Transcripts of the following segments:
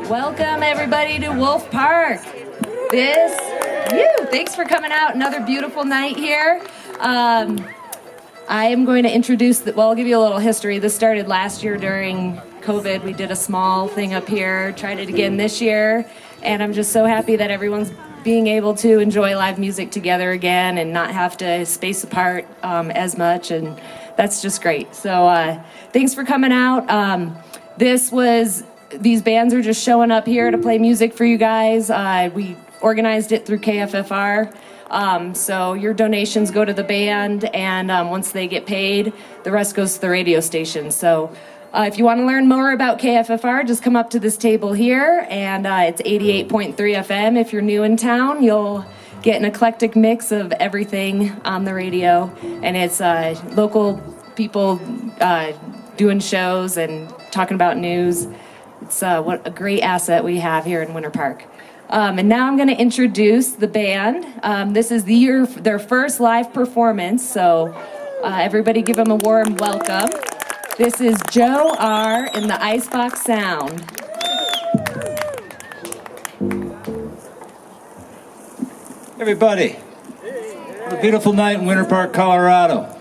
Welcome everybody to Wolf Park. Thanks for coming out. Another beautiful night here. I am going to introduce, I'll give you a little history. This started last year during COVID. We did a small thing up here, tried it again this year, and I'm just so happy that everyone's being able to enjoy live music together again and not have to space apart as much, and that's just great. So thanks for coming out. These bands are just showing up here to play music for you guys. We organized it through KFFR. So your donations go to the band, and once they get paid, the rest goes to the radio station. So if you want to learn more about KFFR, just come up to this table here, and it's 88.3 FM. If you're new in town, you'll get an eclectic mix of everything on the radio, and it's local people doing shows and talking about news. It's what a great asset we have here in Winter Park. And now I'm going to introduce the band. This is their first live performance, so everybody give them a warm welcome. This is Joe R and the Icebox Sound. Everybody, what a beautiful night in Winter Park, Colorado.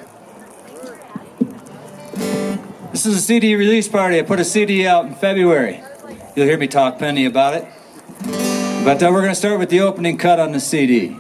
This is a CD release party. I put a CD out in February. You'll hear me talk plenty about it. But we're going to start with the opening cut on the CD.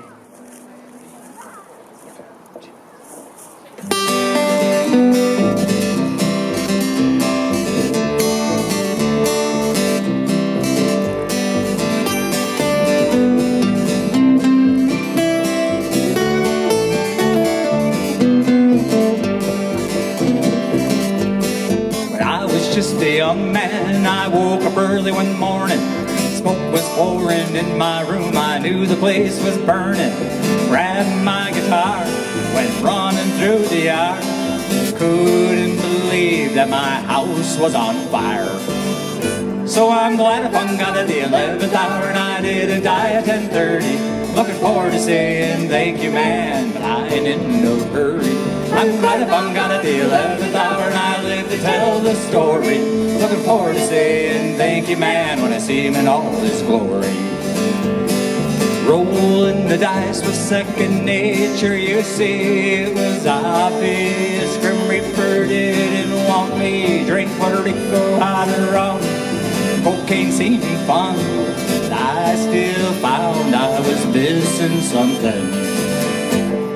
Just a young man, I woke up early one morning. Smoke was pouring in my room, I knew the place was burning. Grabbed my guitar, went running through the yard. Couldn't believe that my house was on fire. So I'm glad I hung out at the 11th hour and I didn't die at 10:30. Looking forward to saying thank you, man, but I ain't in no hurry. I'm glad I hung out at the 11th hour and I live to tell the story. Looking forward to saying thank you, man, when I see him in all his glory. Rolling the dice was second nature, you see, it was obvious. Grim Reaper didn't want me drink Puerto Rico hot or wrong. Cocaine seemed fun, but I still found I was missing something.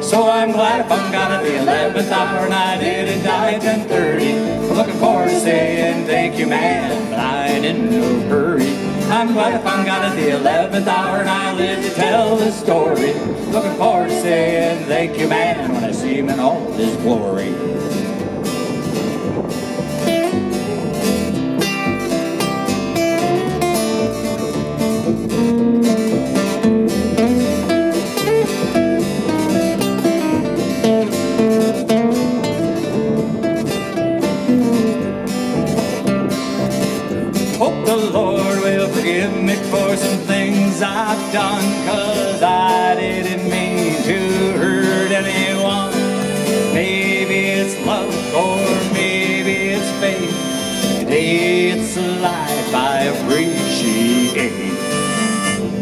So I'm glad I hung out at the 11th hour and I didn't die at 10:30. Looking forward to saying thank you, man, but I ain't in no hurry. I'm glad I hung out at the 11th hour and I live to tell the story. Looking forward to saying thank you, man, when I see him in all his glory. Forgive me for some things I've done, 'cause I didn't mean to hurt anyone. Maybe it's love or maybe it's fate. Today it's a life I appreciate.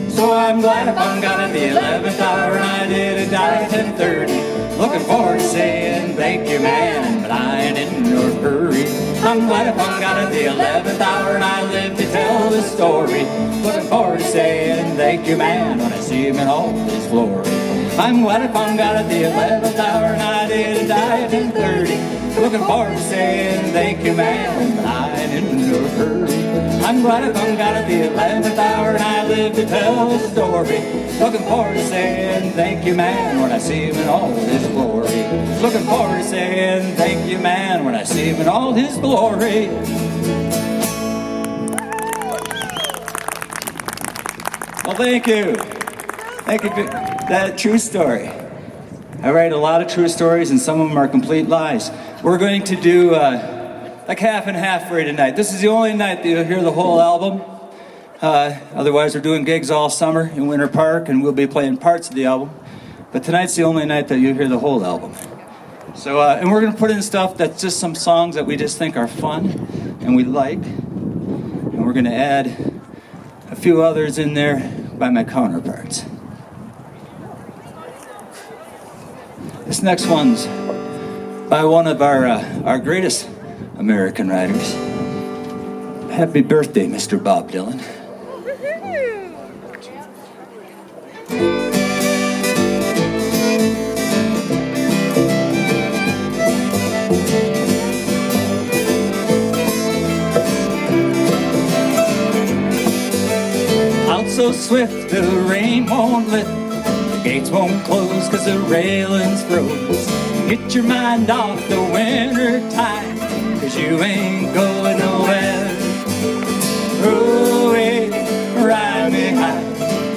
So I'm glad I hung out at the 11th hour and I didn't die at 10:30. Looking forward to saying thank you, man, but I ain't in no hurry. I'm glad I hung out at the 11th hour and I live to tell the story. Looking forward to saying thank you, man, when I see him in all his glory. I'm glad I hung out at the 11th hour and I didn't die at 10:30. Looking forward to saying thank you, man, but I ain't in no hurry. I'm glad I hung out at the 11th hour and I live to tell the story. Looking forward to saying thank you, man, when I see him in all his glory. Looking forward to saying thank you, man, when I see him in all his glory. Well, thank you. Thank you for that true story. I write a lot of true stories and some of them are complete lies. We're going to do like half and half for you tonight. This is the only night that you'll hear the whole album. Otherwise, we're doing gigs all summer in Winter Park, and we'll be playing parts of the album. But tonight's the only night that you'll hear the whole album. So, and we're going to put in stuff that's just some songs that we just think are fun and we like. And we're going to add few others in there by my counterparts. This next one's by one of our greatest American writers. Happy birthday, Mr. Bob Dylan. Out so swift the rain won't lift, the gates won't close 'cause the railings froze. Get your mind off the winter time, 'cause you ain't going nowhere. Oh, hey, ride me high.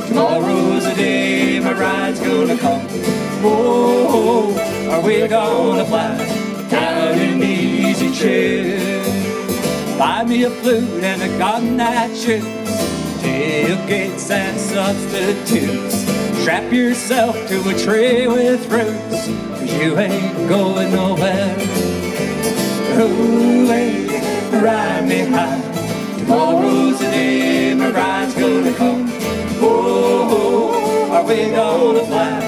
Tomorrow's the day my ride's gonna come. Oh, are we gonna fly down in the easy chair? Buy me a flute and a gun that shoots, tailgates and substitutes. Strap yourself to a tree with roots, 'cause you ain't going nowhere. Oh, hey, ride me high. Tomorrow's the day my ride's gonna come. Oh, are we gonna fly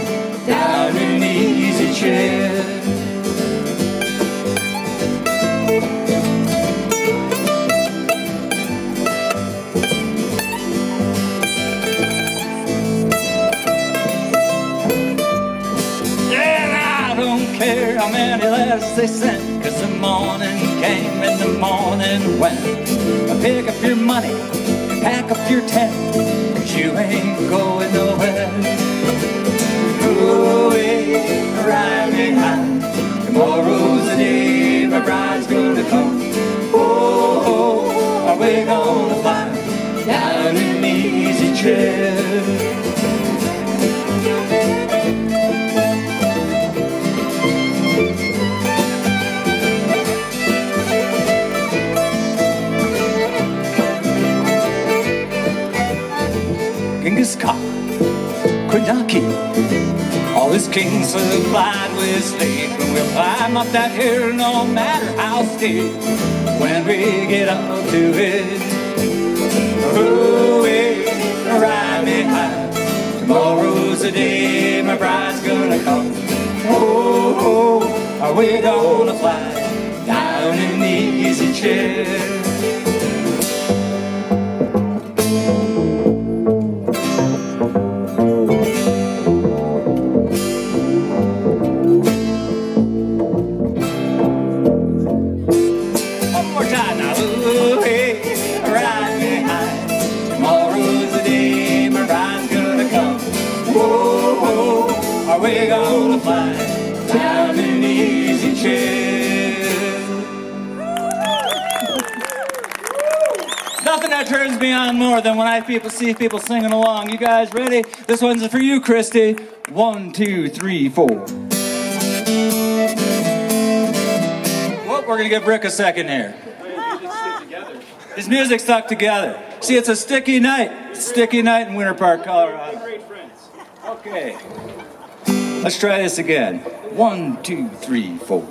down in the easy chair? Care how many letters they sent, 'cause the morning came and the morning went. Pick up your money, pack up your tent, 'cause you ain't going nowhere. Oh, hey, ride me high. Tomorrow's the day my bride's gonna come. Oh, are we gonna fly down in the easy chair? Genghis Khan could not keep all his kings supplied with sleep, and we'll climb up that hill no matter how steep when we get up to it. Oh, hey, ride me high. Tomorrow's the day my bride's gonna come. Oh, are we gonna fly down in the easy chair? We're gonna fly down in the easy chair. Nothing that turns me on more than when I see people singing along. You guys ready? This one's for you, Christy. 1, 2, 3, 4. Well, we're gonna give Rick a second here. His music stuck together. See, it's a sticky night. Sticky night in Winter Park, Colorado. Okay. Let's try this again. 1, 2, 3, 4.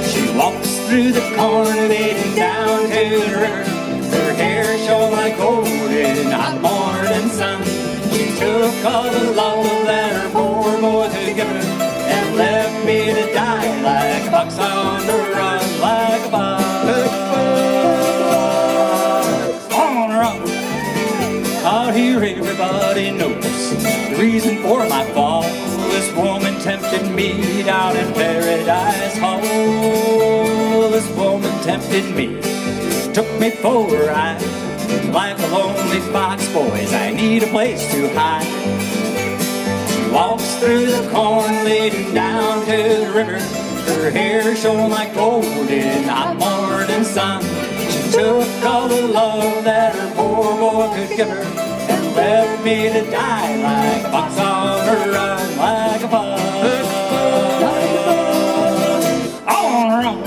She walks through the corn leading down to the river. Her hair shone like gold in hot morning sun. She took all the love that her poor boy could give her, and left me to die like a fox on the run, like a fox on the run. Out here everybody knows the reason for my fall. This woman tempted me down in Paradise Hall. This woman tempted me, took me for a ride. Like a lonely fox, boys, I need a place to hide. Walks through the corn leading down to the river. Her hair shone like gold in hot morning sun. She took all the love that her poor boy could give her, and left me to die like a fox on the run, like a fox on the run.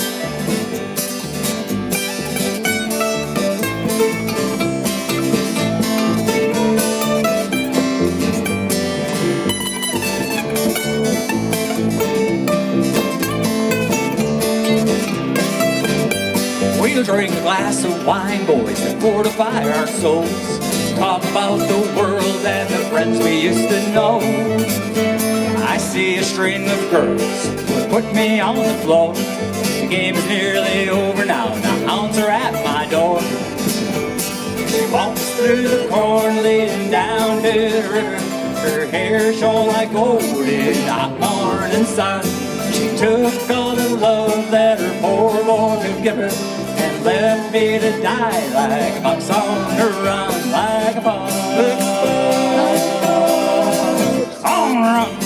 We'll drink a glass of wine, boys, to fortify our souls. Talk about the world and the friends we used to know. I see a string of girls who put me on the floor. The game is nearly over now, the hounds are at my door. She walks through the corn leading down to the river. Her hair shone like gold in the hot morning sun. She took all the love that her poor boy could give her and left me to die like a fox on the run, like a fox on the run.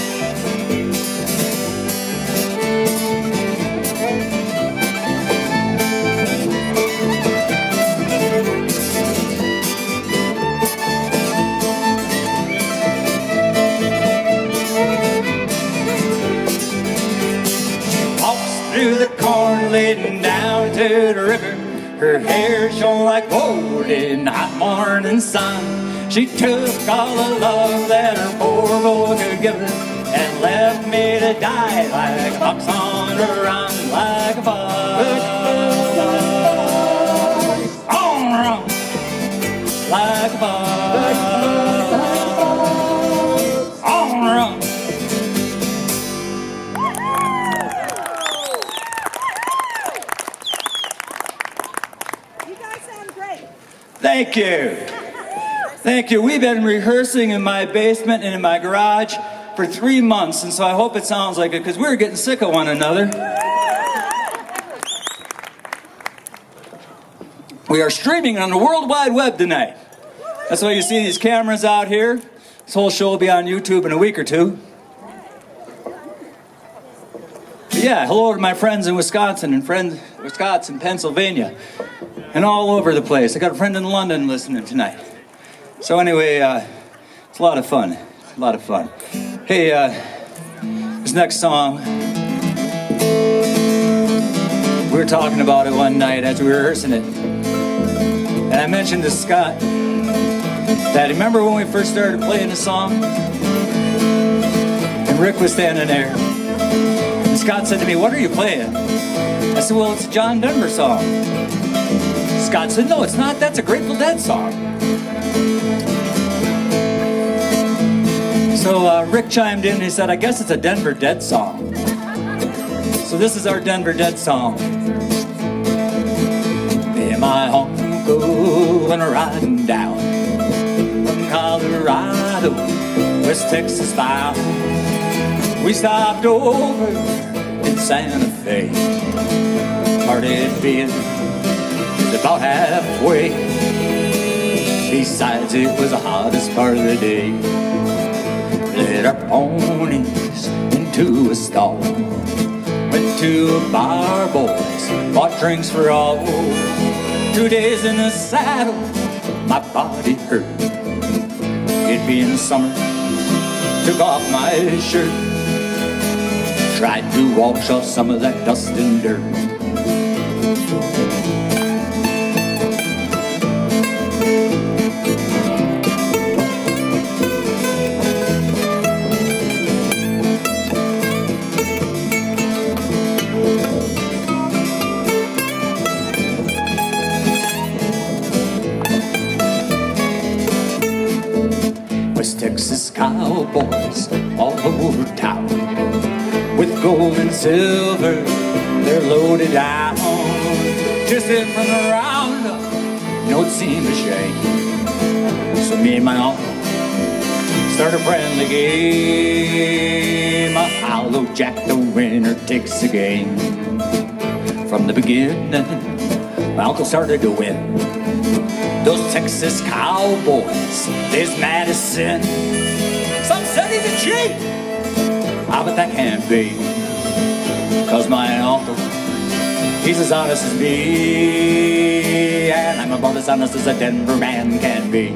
Through the corn leading down to the river. Her hair shone like gold in the hot morning sun. She took all the love that her poor boy could give her and left me to die like a fox on the run, like a fox on the run, like a fox on the run. Thank you. Thank you. We've been rehearsing in my basement and in my garage for 3 months, and so I hope it sounds like it, because we're getting sick of one another. We are streaming on the World Wide Web tonight. That's why you see these cameras out here. This whole show will be on YouTube in a week or two. But yeah, hello to my friends in Wisconsin and Pennsylvania, and all over the place. I got a friend in London listening tonight. So anyway, it's a lot of fun. A lot of fun. Hey, this next song, we were talking about it one night as we were rehearsing it. And I mentioned to Scott that, remember when we first started playing the song? And Rick was standing there. And Scott said to me, "What are you playing?" I said, "Well, it's a John Denver song." Scott said, "No, it's not. That's a Grateful Dead song." So Rick chimed in and he said, "I guess it's a Denver Dead song." So this is our Denver Dead song. Me and my uncle went riding down from Colorado, West Texas bound. We stopped over in Santa Fe. Parted being about halfway. Besides, it was the hottest part of the day. Led our ponies into a stall. Went to a bar, boys, bought drinks for all. 2 days in the saddle, my body hurt. It being summer, took off my shirt. Tried to wash off some of that dust and dirt. Texas cowboys all over town, with gold and silver they're loaded down. Just in from the roundup, it seemed a shame. So me and my uncle start a friendly game. A hollow jack, the winner takes the game. From the beginning, my uncle started to win. Those Texas cowboys, there's medicine. Some said he's a cheat. Ah, but that can't be. Cause my uncle, he's as honest as me. And I'm about as honest as a Denver man can be.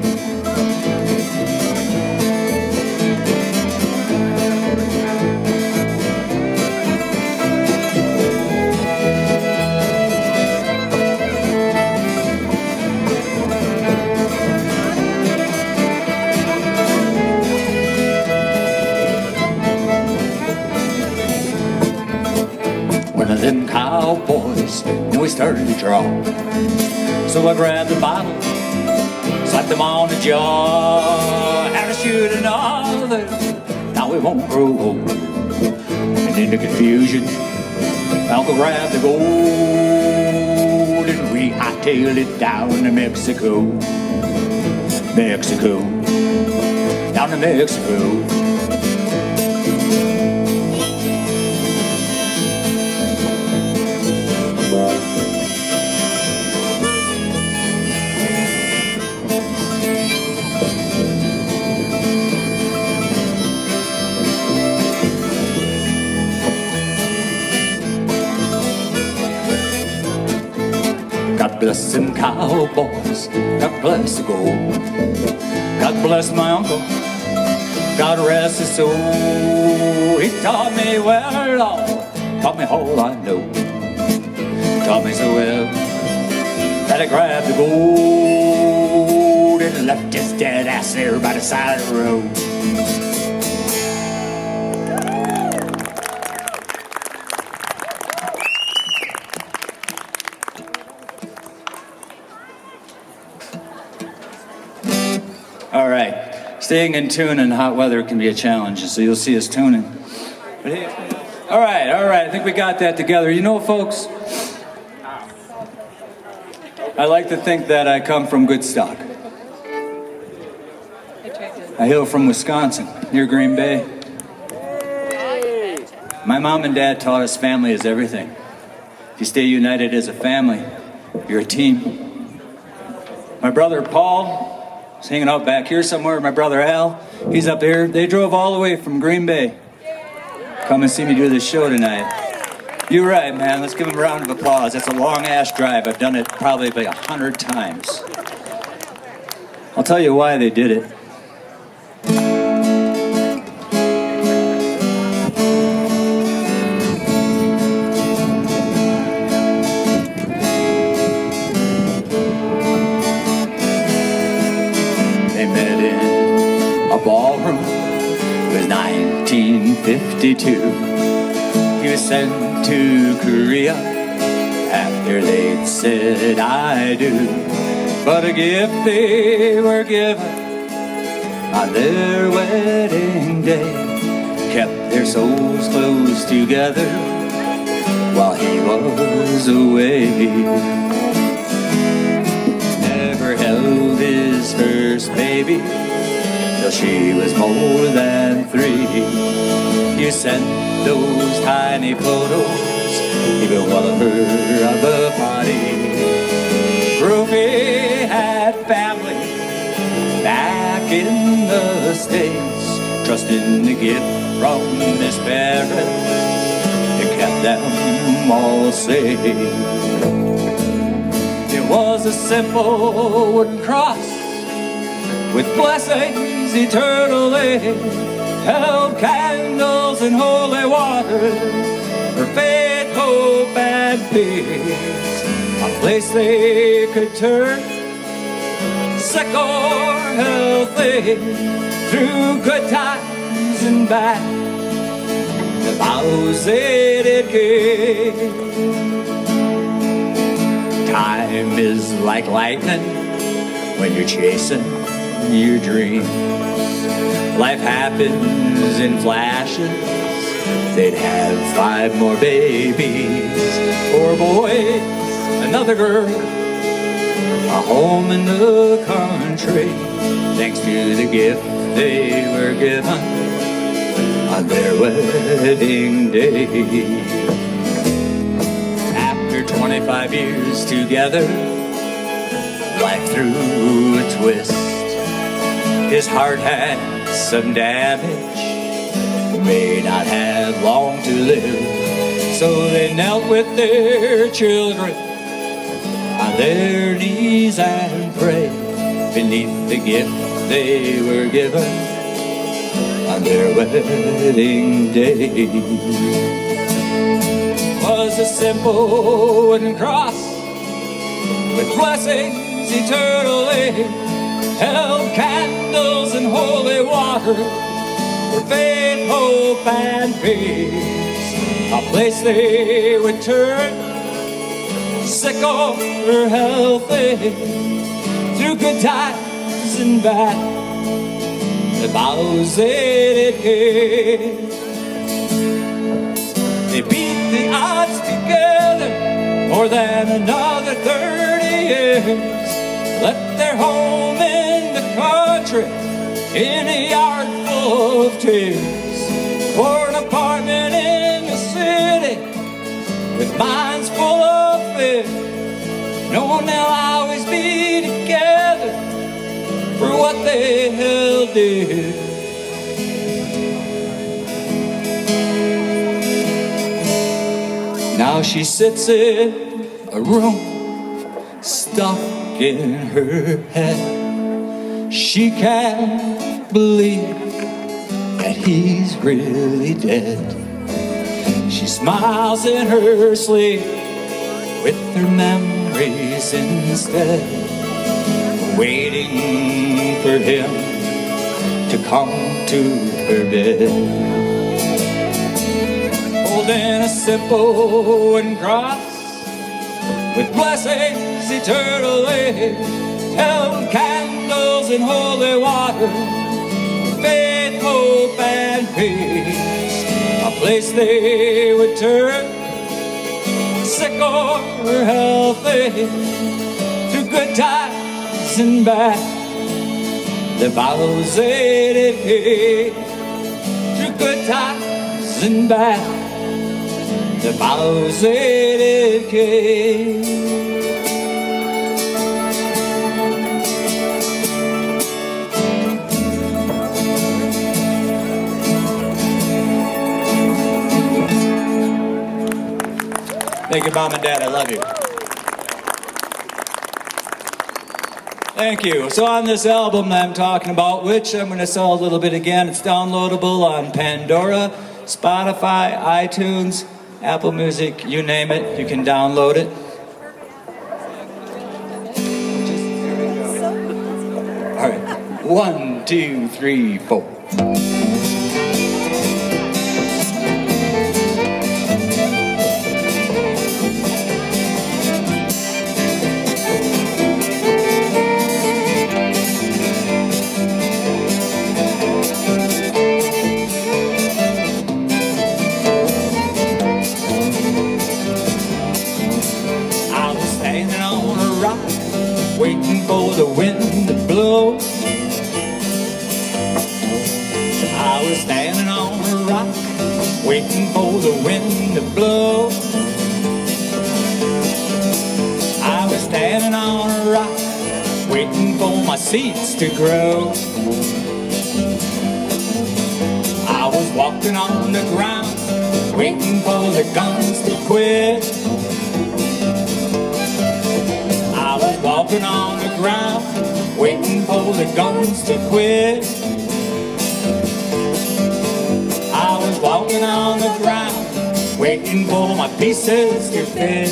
cowboys, and we started to draw. So I grabbed the bottle, slapped them on the jaw, had to shoot another, now we won't grow old. And in the confusion, Uncle grabbed the gold, and we hightailed it down to Mexico. Mexico, down to Mexico. God bless them cowboys, God bless the gold. God bless my uncle, God rest his soul. He taught me well, Lord, taught me all I know. Taught me so well that I grabbed the gold and left his dead ass there by the side of the road. All right, staying in tune in hot weather can be a challenge, so you'll see us tuning. But hey, all right, I think we got that together. You know, folks, I like to think that I come from good stock. I hail from Wisconsin, near Green Bay. My mom and dad taught us family is everything. If you stay united as a family, you're a team. My brother Paul, he's hanging out back here somewhere. My brother Al, he's up here. They drove all the way from Green Bay. Come and see me do this show tonight. You're right, man. Let's give them a round of applause. That's a long-ass drive. I've done it probably like 100 times. I'll tell you why they did it. Ballroom. It was 1952. He was sent to Korea after they'd said I do. But a gift they were given on their wedding day kept their souls close together while he was away. Never held his first baby till she was more than 3. You sent those tiny photos, even one of her on the party. Ruby had family back in the States, trusting the gift from his parents, it kept them all safe. It was a simple wooden cross with blessings eternally, held candles in holy water for faith, hope, and peace. A place they could turn, sick or healthy, through good times and bad. The vows they did give. Time is like lightning when you're chasing your dreams. Life happens in flashes. They'd have 5 more babies, 4 boys, another girl, a home in the country, thanks to the gift they were given on their wedding day. After 25 years together, life threw a twist. His heart had some damage, may not have long to live. So they knelt with their children on their knees and prayed beneath the gift they were given on their wedding day. Was a simple wooden cross with blessings eternally, held candles in holy water for faith, hope, and peace. A a place they would turn, sick or healthy, through good times and bad, the vows they did. They beat the odds together more than another 30 years, left their home in the country in a yard full of tears, for an apartment in the city with minds full of fear, knowing they'll always be together for what they held dear. Now she sits in a room stuck in her head. She can't believe that he's really dead. She smiles in her sleep with her memories instead, waiting for him to come to her bed. Holding a simple wooden cross with blessings eternally, held candles in holy water, faith, hope, and peace, a place they would turn, sick or healthy, through good times and bad, the vows they did keep, through good times and bad, the vows they did keep. Thank you, Mom and Dad. I love you. Thank you. So on this album that I'm talking about, which I'm going to sell a little bit again, it's downloadable on Pandora, Spotify, iTunes, Apple Music, you name it, you can download it. All right. 1, 2, 3, 4. Waiting for the wind to blow. I was standing on a rock, waiting for the wind to blow. I was standing on a rock, waiting for my seeds to grow. I was walking on the ground, waiting for the guns to quit. I was walking on the ground, waiting for the guns to quit. I was walking on the ground, waiting for my pieces to fit.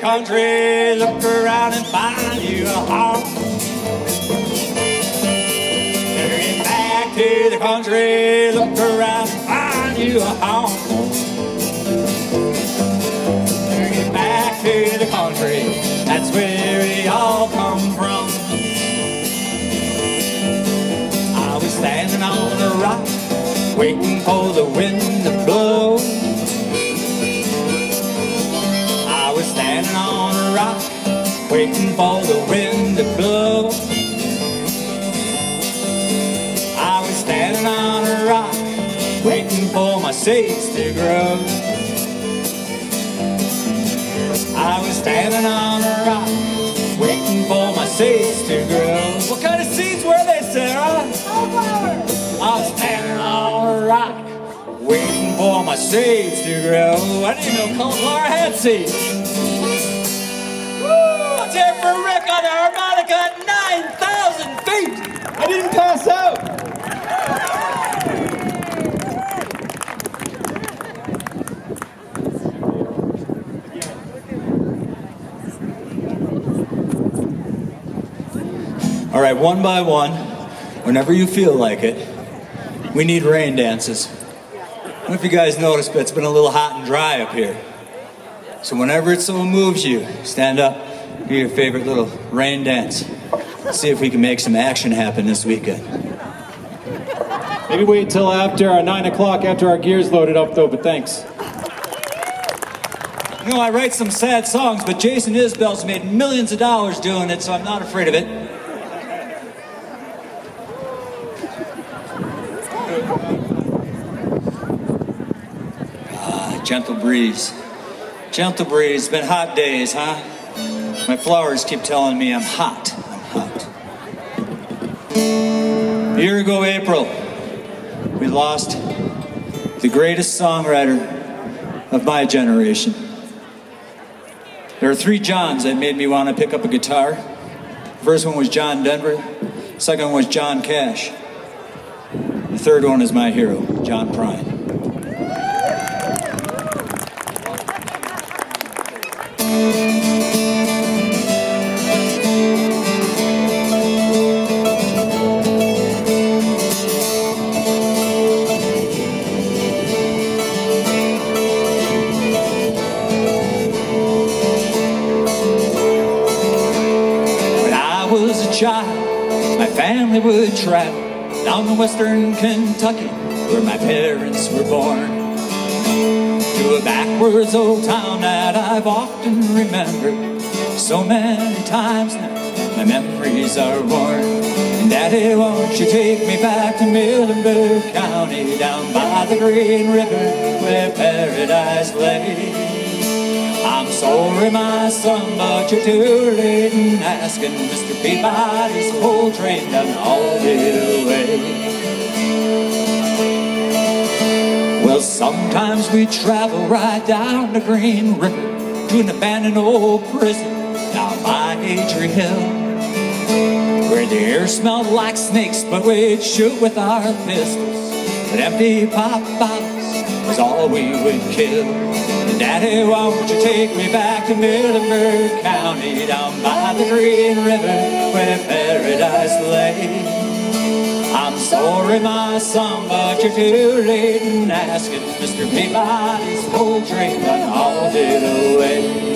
Country, look around and find you a home. Better get back to the country, look around and find you a home. Better get back to rock, waiting for the wind to blow. I was standing on a rock, waiting for the wind to blow. I was standing on a rock, waiting for my seeds to grow. I was standing on a rock, waiting for my seeds to grow. What kind of seeds were they, Sara? Sunflowers. I was standing on a rock, waiting for my seeds to grow. I didn't even know cauliflower had seeds. Woo! Let's hear it for Rick on the harmonica at 9,000 feet. I didn't pass out. All right, one by one, whenever you feel like it, we need rain dances. I don't know if you guys noticed, but it's been a little hot and dry up here. So whenever it so moves you, stand up, do your favorite little rain dance. Let's see if we can make some action happen this weekend. Maybe wait till after 9 o'clock after our gear's loaded up though, but thanks. You know, I write some sad songs, but Jason Isbell's made millions of dollars doing it, so I'm not afraid of it. Gentle breeze. Gentle breeze. Been hot days, huh? My flowers keep telling me I'm hot. I'm hot. A year ago, April, we lost the greatest songwriter of my generation. There are 3 Johns that made me want to pick up a guitar. The first one was John Denver. The second one was John Cash. The third one is my hero, John Prine. My family would travel down to western Kentucky, where my parents were born, to a backwards old town that I've often remembered. So many times now, my memories are worn. And Daddy, won't you take me back to Middleburg County, down by the Green River, where paradise lay. I'm sorry, my son, but you're too late in asking. Mr. Peabody's coal train done all the way. Well, sometimes we travel right down the Green River to an abandoned old prison down by Atri Hill, where the air smelled like snakes, but we'd shoot with our pistols. But empty pop bottles was all we would kill. And Daddy, won't you take me back to Middleburg County, down by the Green River, where paradise lay. I'm sorry, my son, but you're too late in asking. Mr. Peabody's coal train done hauled it away.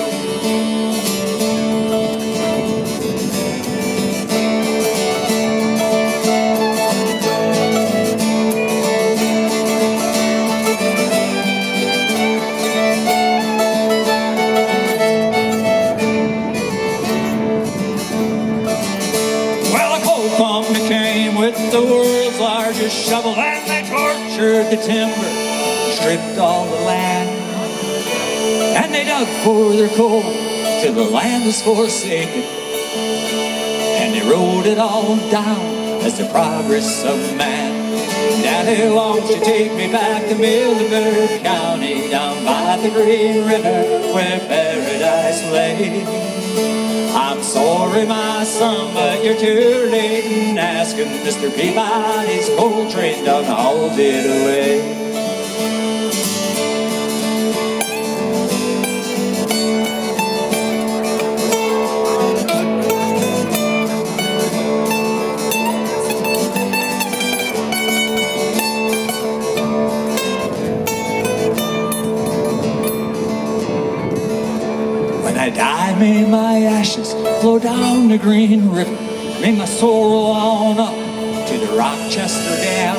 The world's largest shovel, and they tortured the timber, stripped all the land, and they dug for their coal till the land was forsaken, and they wrote it all down as the progress of man. Daddy, won't you take me back to Middleburg County, down by the Green River, where paradise lay. I'm sorry, my son, but you're too late in asking. Mr. Peabody's coal train done hauled it away. When I die, may my ashes flow down the Green River. May my soul roll on up to the Rochester Dam.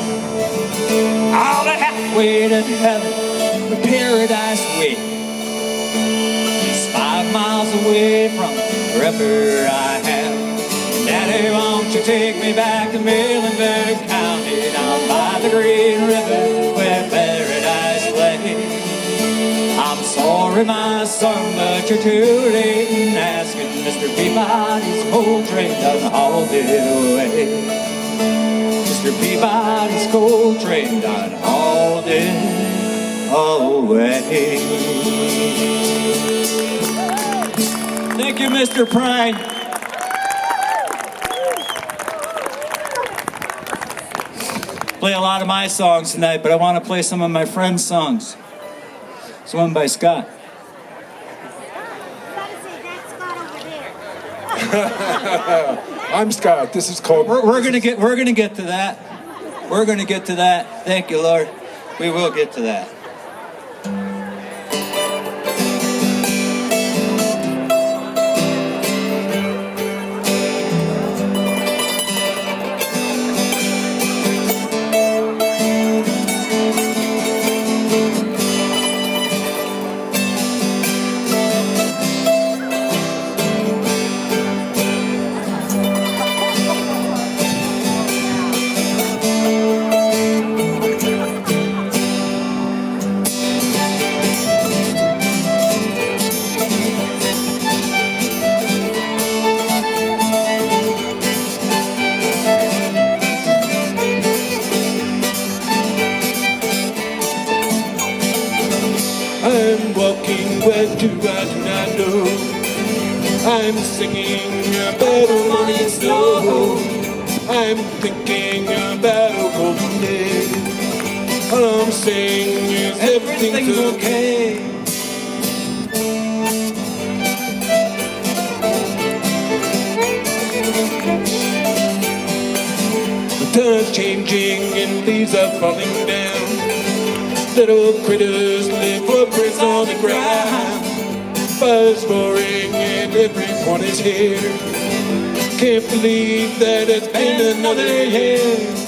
All the halfway to heaven, the paradise way. It's 5 miles away from wherever I am. Daddy, won't you take me back to Muhlenberg County, down by the Green River where paradise lay. I'm sorry, my son, but you're too late in asking. Mr. Peabody's coal train done hauled it away. Mr. Peabody's coal train done hauled it away. Thank you, Mr. Prine. Play a lot of my songs tonight, but I want to play some of my friends' songs. It's one by Scott. I'm Scott. This is called. We're gonna get to that. We're gonna get to that. Thank you, Lord. We will get to that. I'm walking where to I do not know. I'm singing about a morning snow. I'm thinking about a golden day. All I'm saying is everything's okay. The time's changing and leaves are falling down. Little critters live footprints on the ground. Fire's roaring and everyone is here. Can't believe that it's been another year.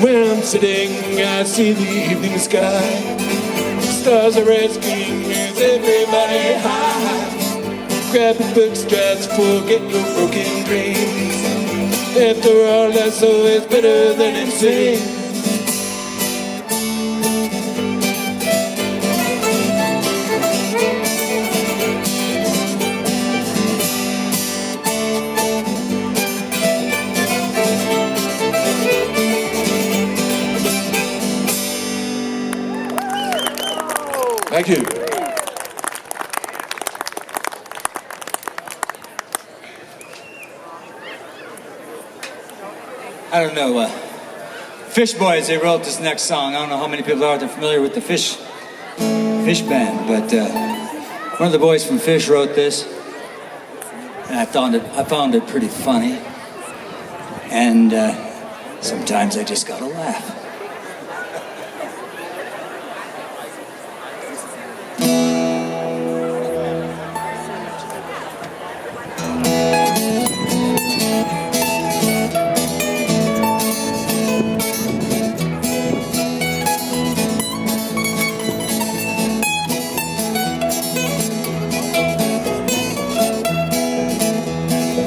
Where I'm sitting, I see the evening sky. Stars are asking, is everybody high? Grab your book straps, forget your broken dreams. After all, that's always better than insane. Thank you. I don't know, Fish Boys, they wrote this next song. I don't know how many people out there familiar with the Fish band, but one of the boys from Fish wrote this, and I found it pretty funny, and sometimes I just gotta laugh.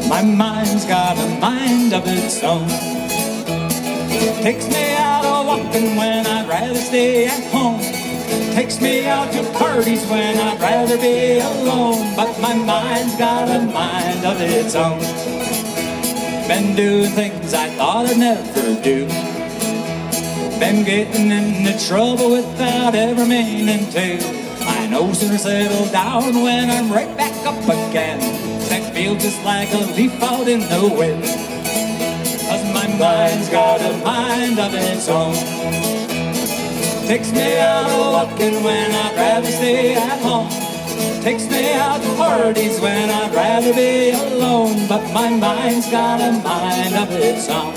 My mind's got a mind of its own. Takes me out a walking when I'd rather stay at home. Takes me out to parties when I'd rather be alone. But my mind's got a mind of its own. Been doing things I thought I'd never do. Been getting into trouble without ever meaning to. I no sooner settle down when I'm right back up again. I feel just like a leaf out in the wind. 'Cause my mind's got a mind of its own. Takes me out walking when I'd rather stay at home. Takes me out to parties when I'd rather be alone. But my mind's got a mind of its own.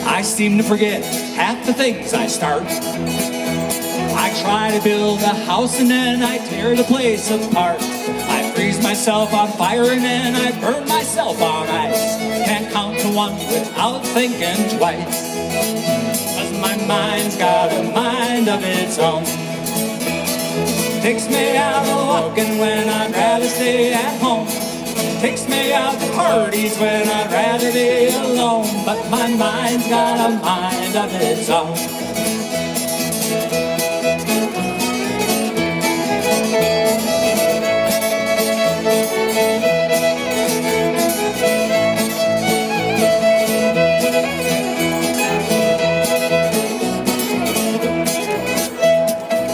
I seem to forget half the things I start. I try to build a house and then I tear the place apart. I freeze myself on fire and then I burn myself on ice. Can't count to one without thinking twice. 'Cause my mind's got a mind of its own. Takes me out walking when I'd rather stay at home. Takes me out to parties when I'd rather be alone. But my mind's got a mind of its own.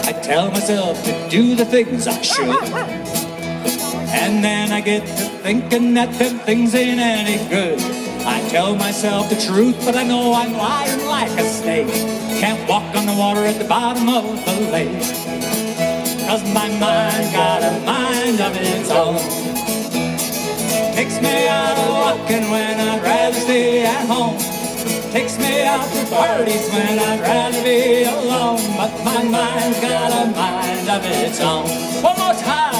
I tell myself to do the things I should, and then I get to thinking that them things ain't any good. I tell myself the truth, but I know I'm lying like a snake. Can't walk on the water at the bottom of the lake. 'Cause my mind got a mind of its own. Takes me out walking when I'd rather stay at home. Takes me out to parties when I'd rather be alone. But my mind's got a mind of its own. One more time.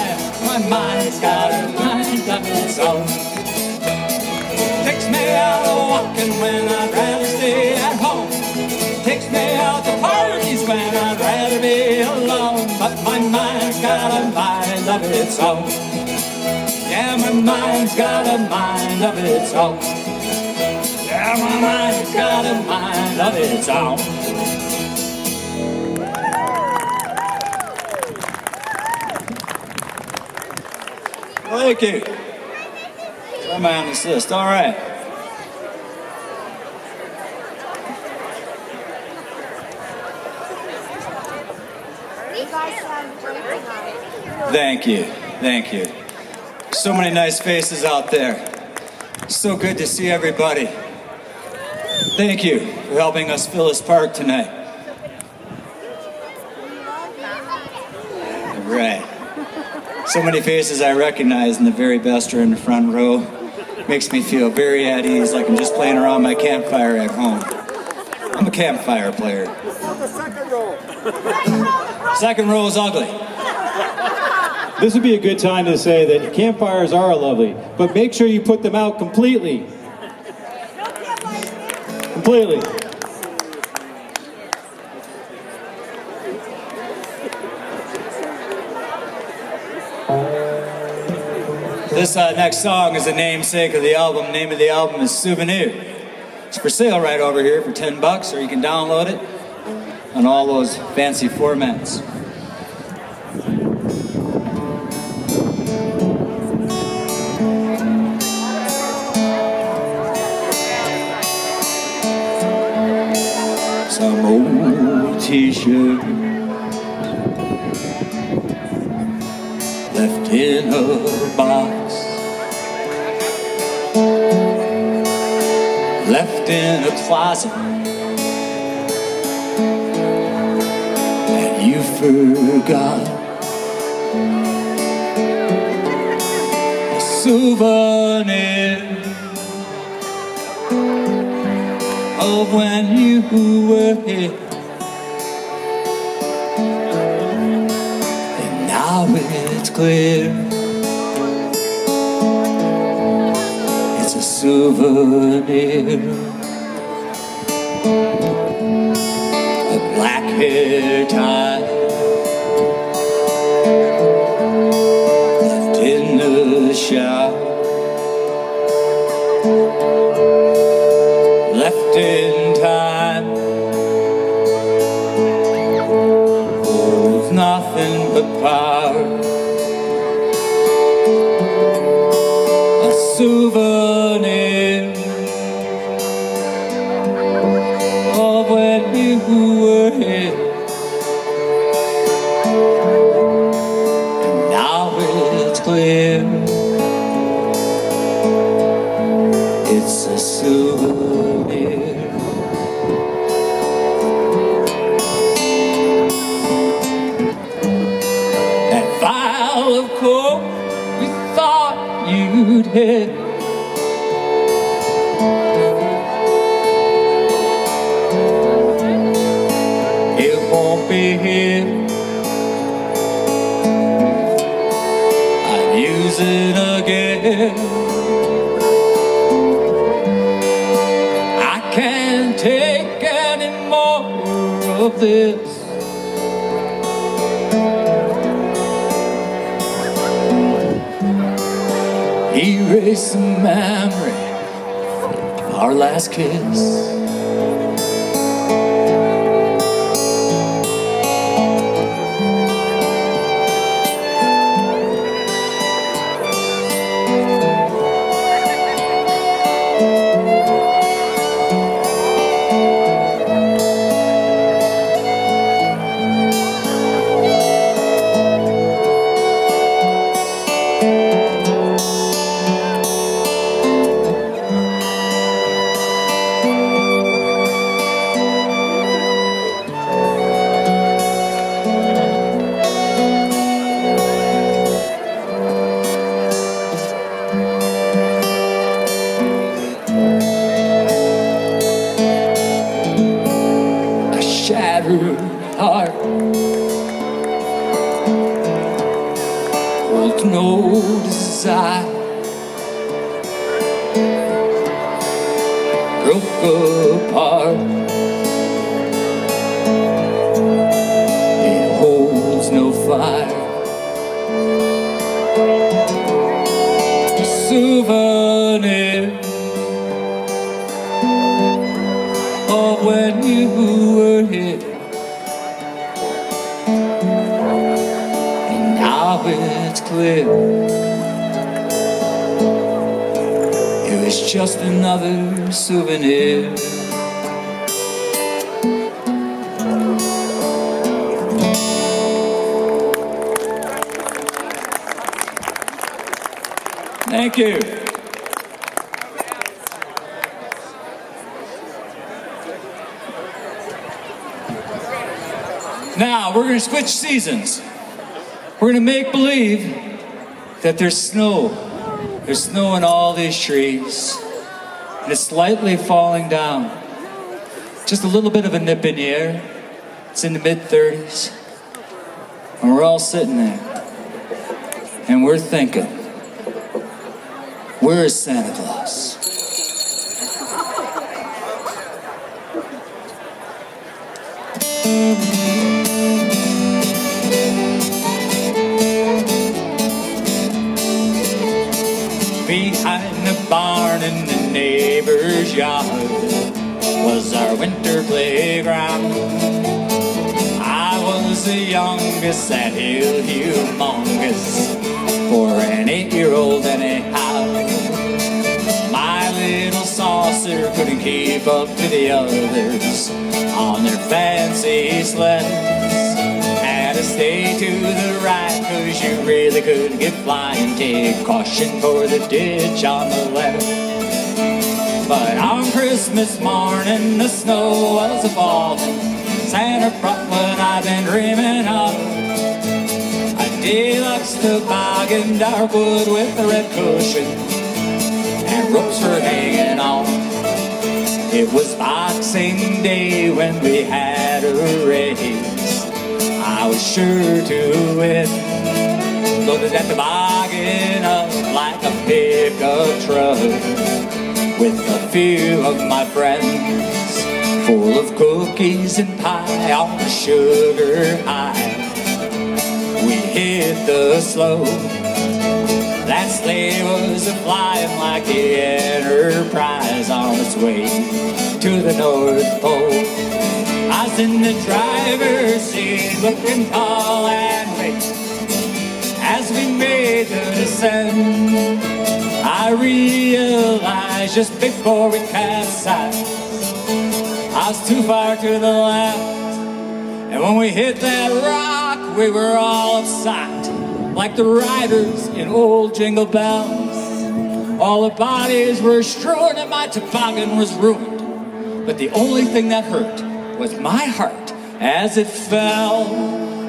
My mind's got a mind of its own. Takes me out walking when I'd rather stay at home. Takes me out to parties when I'd rather be alone. But my mind's got a mind of its own. Yeah, my mind's got a mind of its own. Yeah, my mind's got a mind of its own. Thank you. I'm on this list. All right. Thank you. Thank you. So many nice faces out there. So good to see everybody. Thank you for helping us fill this park tonight. All right. So many faces I recognize, and the very best are in the front row. Makes me feel very at ease, like I'm just playing around my campfire at home. I'm a campfire player. Second row is ugly. This would be a good time to say that campfires are lovely, but make sure you put them out completely. Completely. This next song is a namesake of the album. Name of the album is Souvenir. It's for sale right over here for $10, or you can download it on all those fancy formats. Some old t-shirt left in a box, left in a closet that you forgot. A souvenir of when you were here, and now it's clear. It's a souvenir. A black hair tie left in the shower, left in time. Holds nothing but power. A souvenir souvenir. That vial of coke we thought you'd hit, it won't be here. I'd use it again. I can't take any more of this. Erase the memory of our last kiss. Shattered heart holds no desire, broke apart. It holds no fire. A souvenir of when you were here, and now it's clear it was just another souvenir. Thank you. Now, we're going to switch seasons. We're going to make believe that there's snow. There's snow in all these trees. And it's slightly falling down. Just a little bit of a nip in the air. It's in the mid-30s. And we're all sitting there. And we're thinking, where is Santa Claus? Behind the barn in the neighbor's yard was our winter playground. I was the youngest, that hill humongous, for an 8-year-old anyhow. My little saucer couldn't keep up to the others on their fancy sleds. Had to stay to the right, 'cause you really could get flying. Take caution for the ditch on the left. But on Christmas morning the snow was a-falling. Santa brought what I've been dreaming of, a deluxe toboggan, dark wood with a red cushion and ropes for hanging on. It was Boxing Day when we had a race. I was sure to win. Loaded that toboggan up like a pickup truck with a few of my friends, full of cookies and pie on the sugar high. We hit the slope. That sleigh was a-flying like the Enterprise on its way to the North Pole. I was in the driver's seat looking tall and great. As we made the descent, I realized just before we capsized, I was too far to the left. And when we hit that rock, we were all upside, like the riders in old Jingle Bells. All the bodies were strewn and my toboggan was ruined. But the only thing that hurt was my heart as it fell.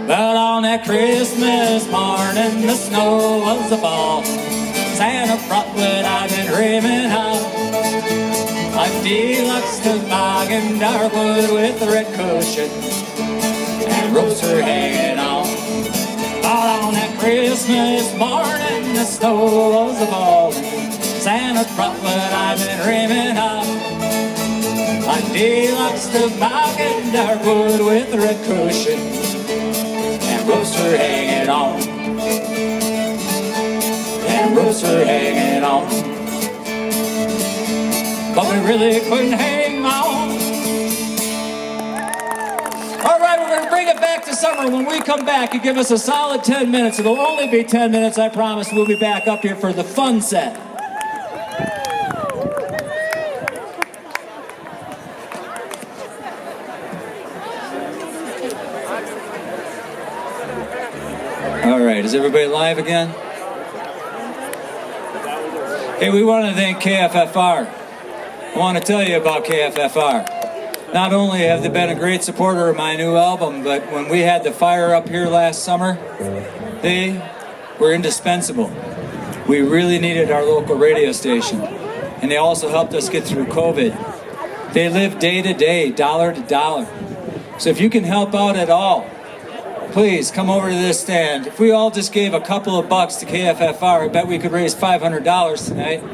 But on that Christmas morning, the snow was a ball. Santa brought what I've been dreaming of. A deluxe toboggan, dark wood with a red cushion, and ropes were hanging on. But on that Christmas morning, the snow was a ball. Santa brought what I've been dreaming of. A deluxe toboggan, dark wood with a red cushion, and ropes were hanging on. And ropes were hanging on. But we really couldn't hang on. All right, we're going to bring it back to summer. When we come back, you give us a solid 10 minutes. It'll only be 10 minutes, I promise. We'll be back up here for the fun set. All right, is everybody live again? Hey, we want to thank KFFR. I want to tell you about KFFR. Not only have they been a great supporter of my new album, but when we had the fire up here last summer, they were indispensable. We really needed our local radio station, and they also helped us get through COVID. They live day to day, dollar to dollar. So if you can help out at all, please come over to this stand. If we all just gave a couple of bucks to KFFR, I bet we could raise $500 tonight.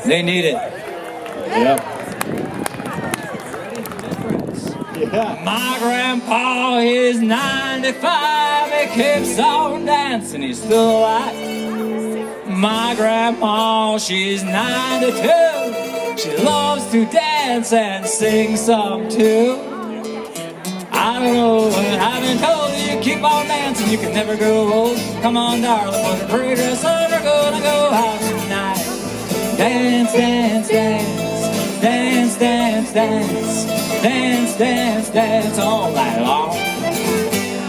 They need it. Yeah. My grandpa is 95, he keeps on dancing, he's still alive. My grandma, she's 92, she loves to dance and sing some too. I don't know what I've been told, you keep on dancing, you can never grow old. Come on, darling, put a pretty dress on, we're gonna go out tonight. Dance, dance, dance, dance, dance, dance, dance, dance, dance all night long.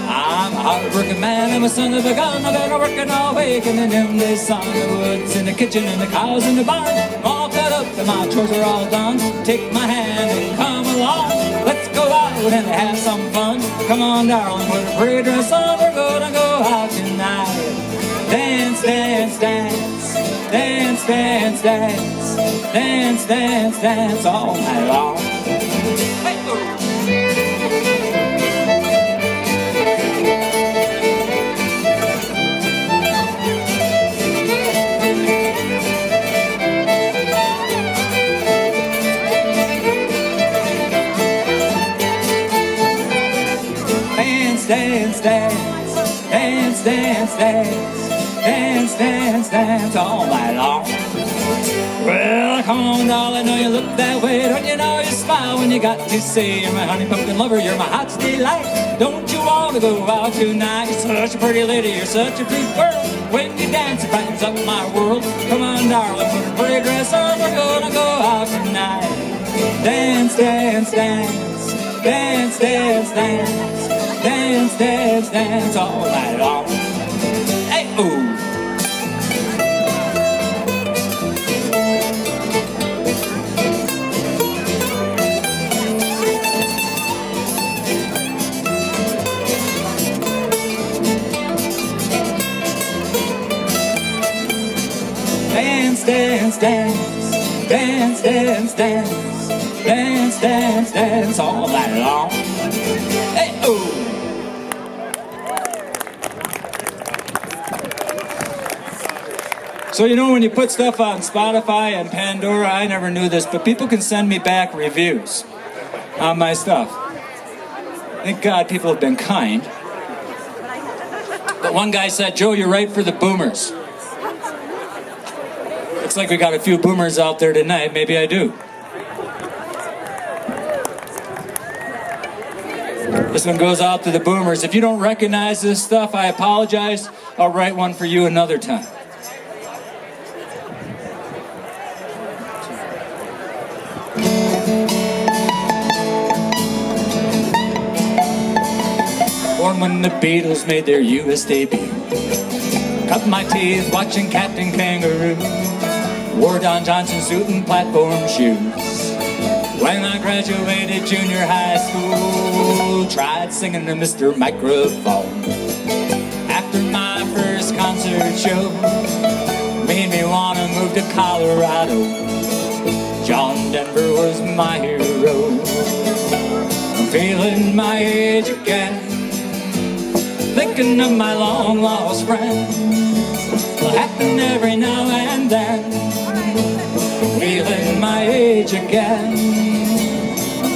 I'm a hard-working man, I'm a son of a gun, I've been working all week in the noonday sun. The woods in the kitchen and the cows in the barn, I'm all cut up and my chores are all done. Take my hand and come along, let's go out and have some fun. Come on, darling, put a pretty dress on, we're gonna go out tonight. Dance, dance, dance, dance, dance, dance, dance, dance, dance all night long. Hey, dance, dance, dance, dance, dance, dance, dance, dance all night long. Well, come on, darling, know you look that way. Don't you know you smile when you got to say you're my honey pumpkin lover, you're my heart's delight. Don't you want to go out tonight? You're such a pretty lady, you're such a pretty girl. When you dance, it brightens up my world. Come on, darling, put a pretty dress on, we're gonna go out tonight. Dance, dance, dance, dance, dance, dance, dance, dance, dance all night long. Hey, ooh. Dance, dance, dance, dance, dance, dance, dance, dance, dance all night long. Hey, ooh. So you know when you put stuff on Spotify and Pandora, I never knew this, but people can send me back reviews on my stuff. Thank God people have been kind. But one guy said, Joe, you're right for the boomers. Looks like we got a few boomers out there tonight. Maybe I do. This one goes out to the boomers. If you don't recognize this stuff, I apologize. I'll write one for you another time. Born when the Beatles made their US debut. Cut my teeth watching Captain Kangaroo. Wore Don Johnson suit and platform shoes. When I graduated junior high school, tried singing to Mr. Microphone. After my first concert show, made me want to move to Colorado. John Denver was my hero. I'm feeling my age again, thinking of my long lost friends. Will happen every now and then. Feeling my age again,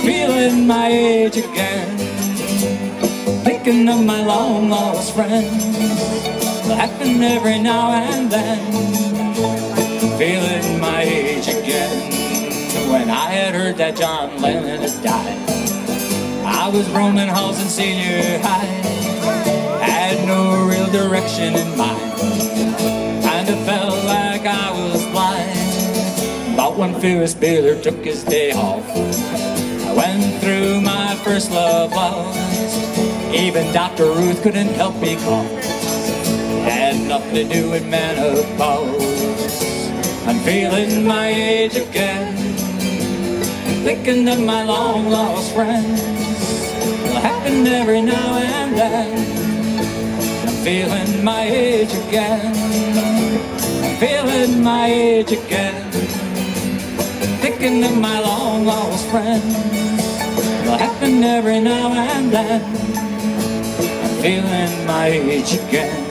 feeling my age again, thinking of my long lost friends. Will happen every now and then. Feeling my age again. When I had heard that John Lennon had died, I was roaming halls in senior high, had no real direction in mind. Kinda felt like I was blind. About when Ferris Bueller took his day off, I went through my first love loves. Even Dr. Ruth couldn't help me cough. Had nothing to do with menopause. I'm feeling my age again, thinking of my long lost friends. Will happen every now and then. I'm feeling my age again, I'm feeling my age again, thinking of my long lost friends. Will happen every now and then. I'm feeling my age again.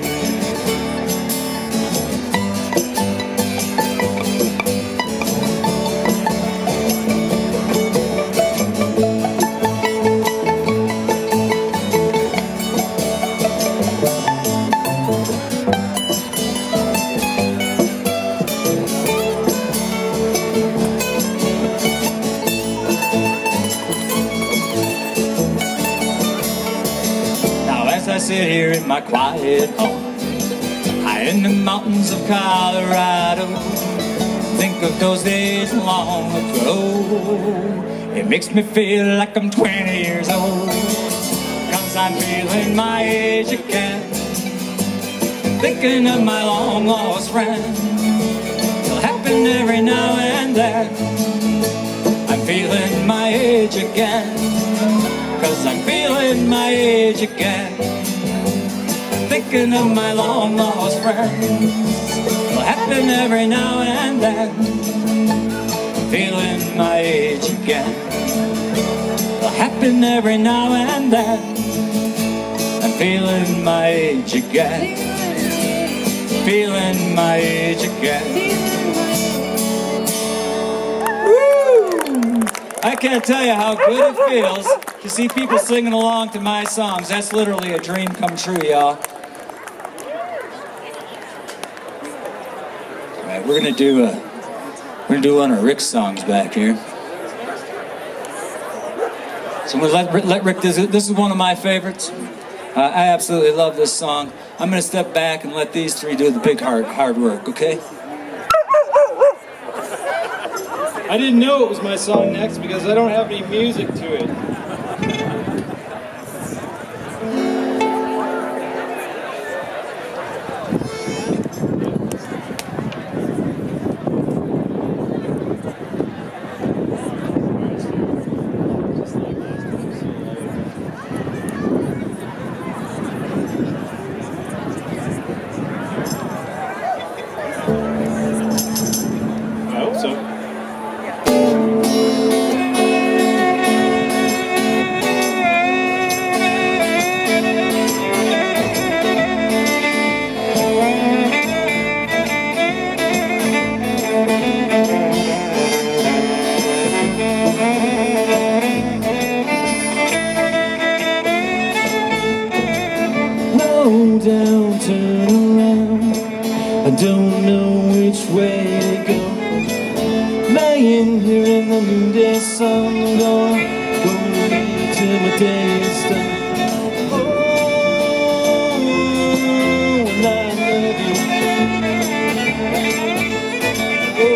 I sit here in my quiet home, high in the mountains of Colorado. Think of those days long ago. It makes me feel like I'm 20 years old, 'cause I'm feeling my age again, thinking of my long lost friends. It'll happen every now and then. I'm feeling my age again, 'cause I'm feeling my age again, thinking of my long lost friends. Will happen every now and then. Feeling my age again. Will happen every now and then. I'm feeling my age again. Feeling my age again. Woo! I can't tell you how good it feels to see people singing along to my songs. That's literally a dream come true, y'all. We're gonna do one of Rick's songs back here. So I'm gonna let Rick. This is one of my favorites. I absolutely love this song. I'm gonna step back and let these three do the big hard work. Okay? I didn't know it was my song next because I don't have any music to it. Down, turn around. I don't know which way to go. Lying here in the noonday sun, I'm gonna go till my day is done. Oh, and I love you. Oh,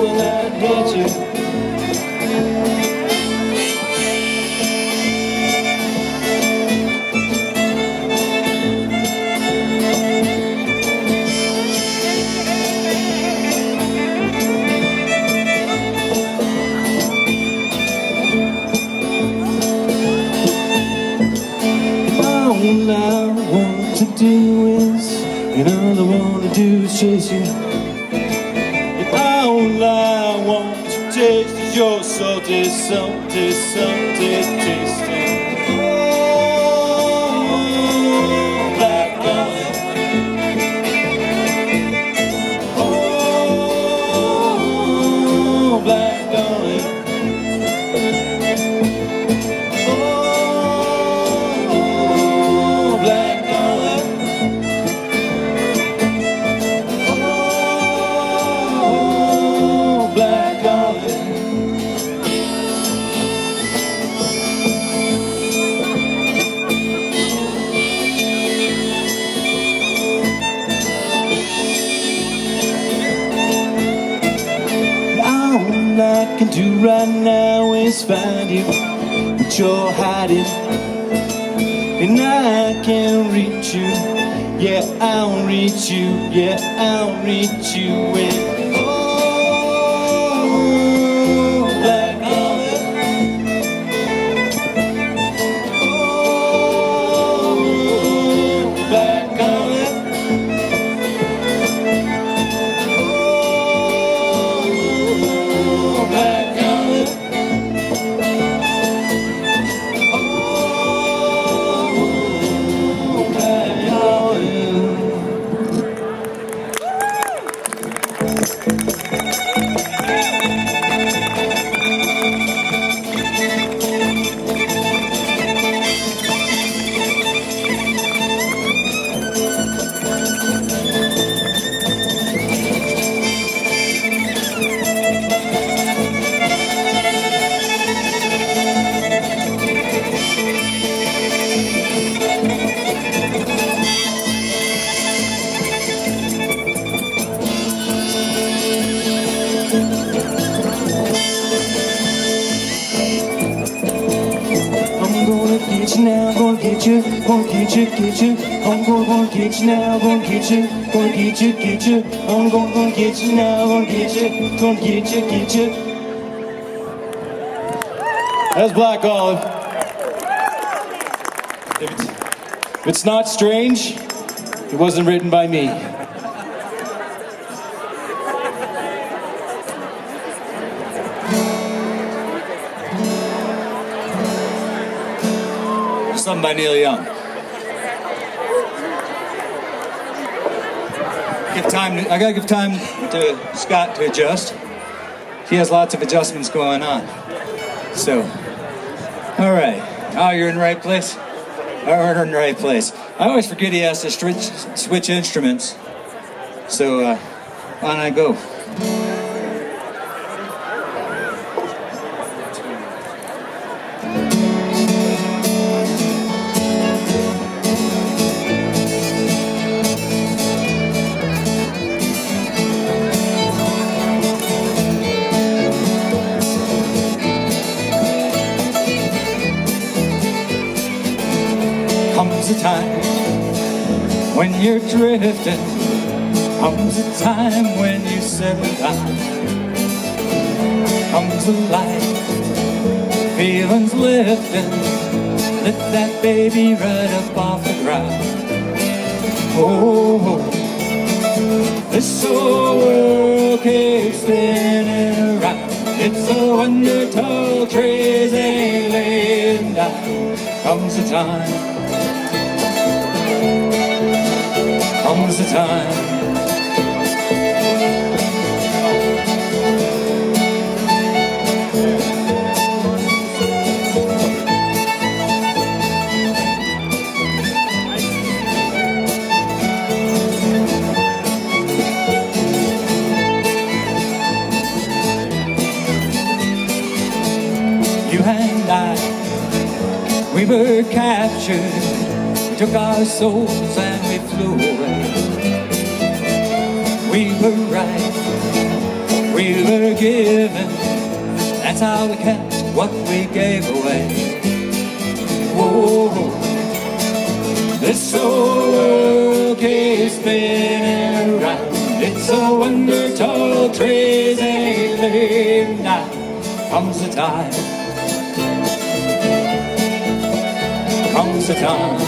and I hate you. eyes, and all I wanna do is chase you. And all I want to taste is your salty, salty, salty tasting. Oh, black olive. Oh, black olive. All I can do right now is find you, but you're hiding, and I can't reach you. Yeah, I'll reach you. Yeah, I'll reach you. And oh, black olive. Oh, black olive. Now, gonna get you, get you. I'm gonna get you now, gonna get you, get you. I'm gonna get you now, gonna get you. That's Black Olive. If it's not strange, it wasn't written by me. Something by Neil Young. I gotta give time to Scott to adjust. He has lots of adjustments going on. So, all right. Oh, you're in the right place? We're in the right place. I always forget he has to switch instruments. So, on I go. Comes a time when you're drifting, comes a time when you settle down, comes a light, feelings lifting, let that baby right up off the ground. Oh, this whole world keeps spinning around, it's a wonder tall trees ain't laying down. Comes a time, comes the time. You and I, we were captured, took our souls and we flew away. We were right, we were given, that's how we kept what we gave away. Whoa, this whole world keeps spinning around, it's a wonder tall trees ain't laying down. Comes the time, comes the time,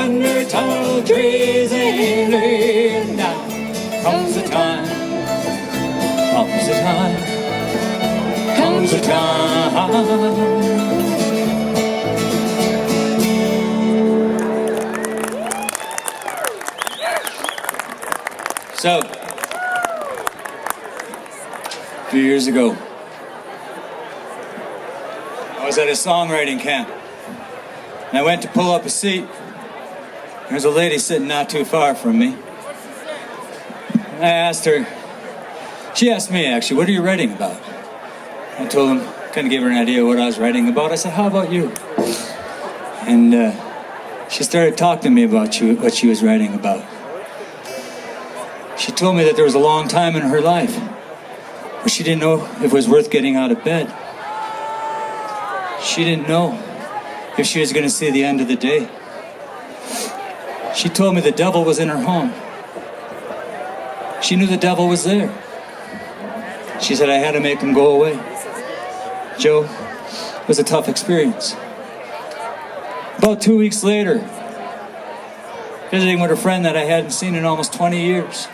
under tall trees and laying down. Comes the time, comes the time, comes the time. So, a few years ago, I was at a songwriting camp, and I went to pull up a seat. There's a lady sitting not too far from me. And I asked her, she asked me actually, what are you writing about? I told him, kind of gave her an idea of what I was writing about. I said, how about you? And she started talking to me about what she was writing about. She told me that there was a long time in her life where she didn't know if it was worth getting out of bed. She didn't know if she was going to see the end of the day. She told me the devil was in her home. She knew the devil was there. She said, I had to make him go away. Joe, it was a tough experience. About 2 weeks later, visiting with a friend that I hadn't seen in almost 20 years.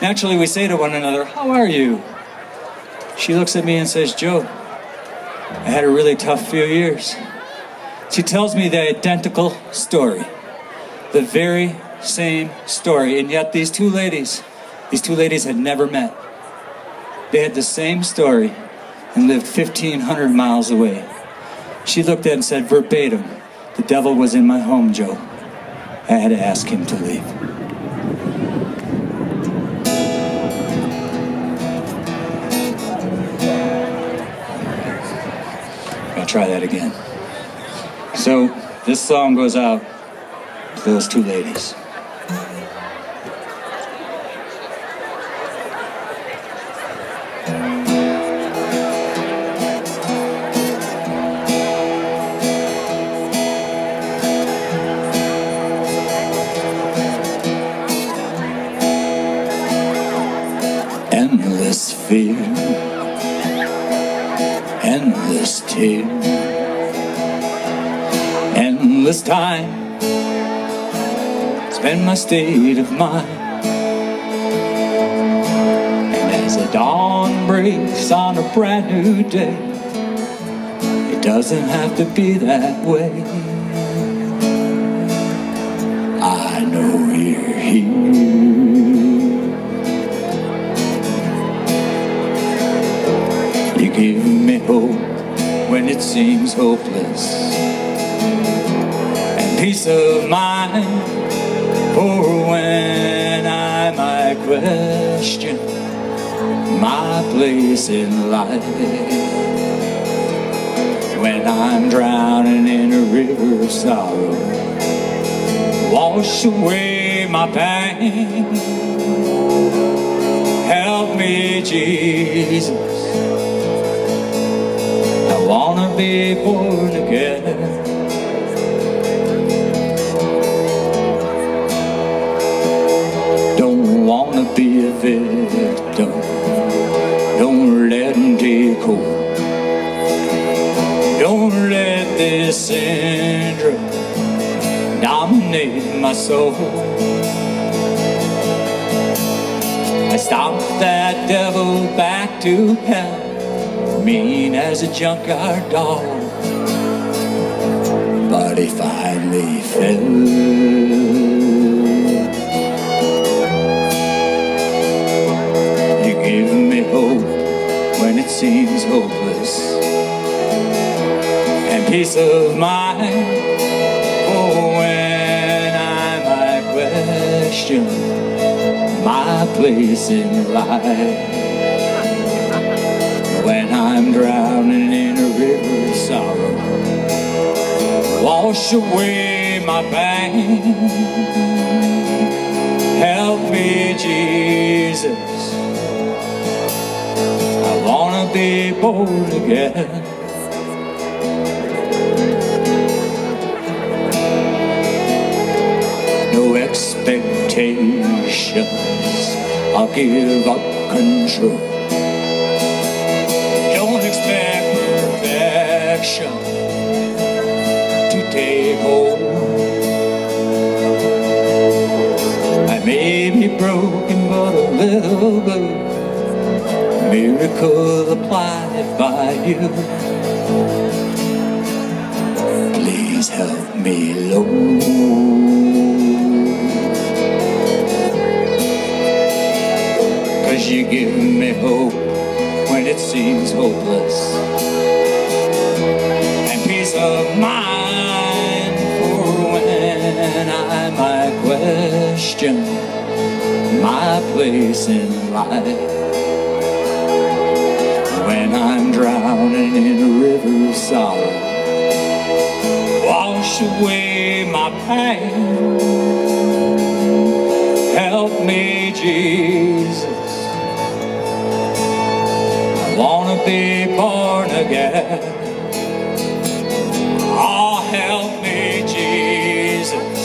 Naturally, we say to one another, how are you? She looks at me and says, Joe, I had a really tough few years. She tells me the identical story, the very same story, and yet these two ladies had never met. They had the same story and lived 1,500 miles away. She looked at it and said verbatim, the devil was in my home, Joe. I had to ask him to leave. I'll try that again. So, this song goes out to those two ladies. Endless fear, endless tear, endless time, spend my state of mind. And as the dawn breaks on a brand new day, it doesn't have to be that way. I know you're here. You give me hope when it seems hopeless, and peace of mind for when I might question my place in life. When I'm drowning in a river of sorrow, wash away my pain. Help me, Jesus. I wanna be born again. Don't wanna be a victim. Don't let them take hold. Don't let this syndrome dominate my soul. I stomped that devil back to hell, mean as a junkyard dog, but he finally fell. You give me hope when it seems hopeless, and peace of mind for when I might question my place in life. When I'm drowning in a river of sorrow, wash away my pain. Help me, Jesus. I wanna be born again. No expectations, I'll give up control. To take hold. ain't broken but a little blue. Miracle applied by you. Please help me, Lord. 'Cause you give me hope when it seems hopeless, and peace of mind for when I might question my place in life. When I'm drowning in a river of sorrow, wash away my pain. Help me, Jesus. I wanna be born again. Oh, help me, Jesus.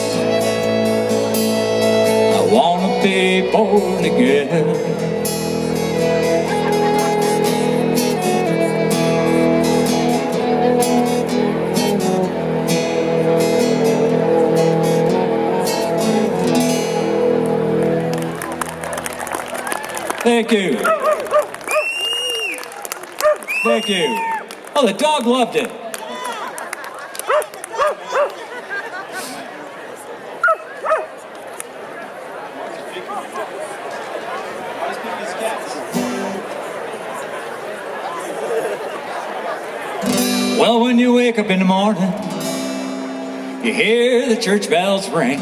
I wanna be born again. Thank you. Thank you. Oh, the dog loved it. Well, when you wake up in the morning, you hear the church bells ring,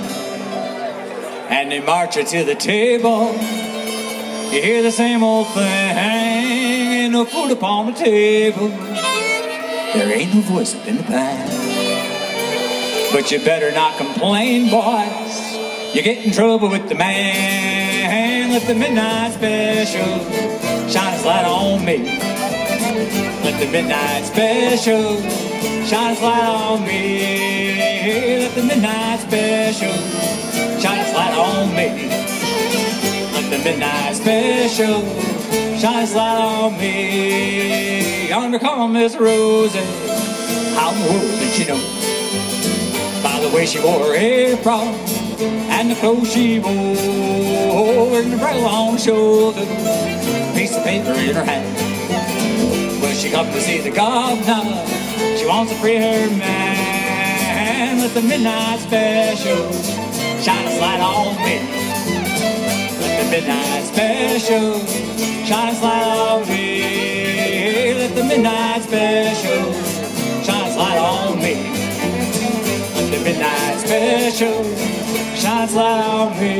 and they march you to the table. You hear the same old thing, ain't no food upon the table. There ain't no voice up in the past. But you better not complain, boys. You get in trouble with the man. Let the midnight special shine its light on me. Let the midnight special shine its light on me. Let the midnight special shine its light on me. The midnight special shines light on me. Yonder come Miss Rosie. How in the world did she know? By the way she wore her apron and the clothes she wore, and the umbrella on her shoulder, a piece of paper in her hand. Well, she come to see the governor. She wants to free her man. Let the midnight special shine its light on me. The midnight special shine its light on me. Let the midnight special shine its light on me. Let the midnight special shine its light on me.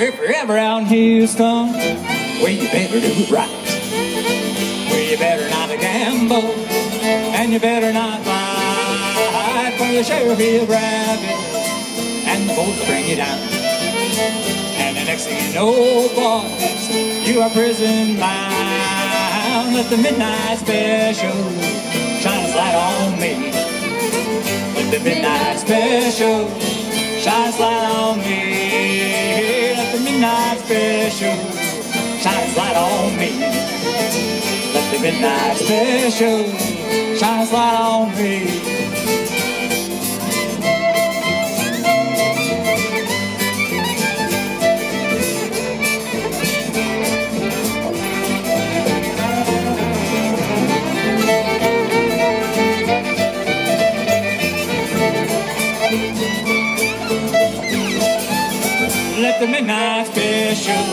If you're ever out in Houston, well, you better do it right. Well, you better not gamble, and you better not fight, for the sheriff will grab you, and the boys will bring you down. And the next thing you know, boys, you are prison bound. Let the midnight special shine its light on me. Let the midnight special shine its light on me. Let the midnight special shine its light on me. Let the midnight special shine its light on me. Let the midnight special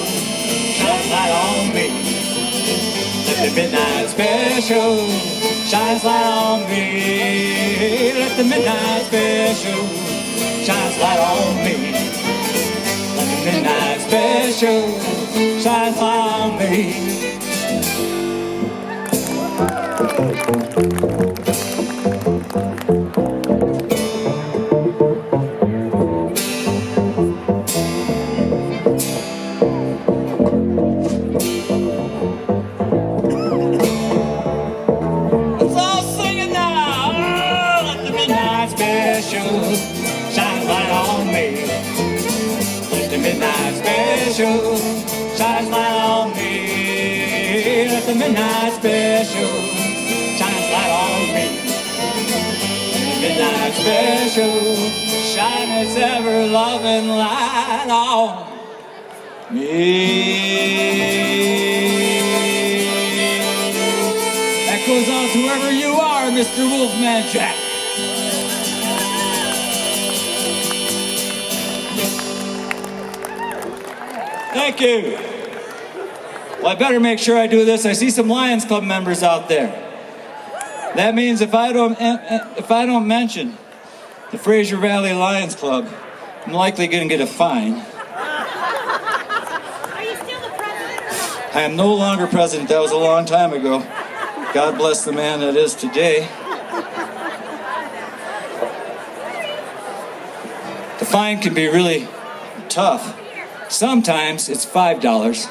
shine its light on me. Let the midnight special shine its light on me. Let the midnight special shine its light on me. Let the midnight special shine its light on me. Let's all sing it now. Oh, let the midnight special special, shine its ever-loving light on me. That goes out to whoever you are, Mr. Wolfman Jack. Thank you. Well, I better make sure I do this. I see some Lions Club members out there. That means if I don't mention the Fraser Valley Lions Club, I'm likely going to get a fine. Are you still the president? I am no longer president. That was a long time ago. God bless the man that is today. The fine can be really tough. Sometimes it's $5,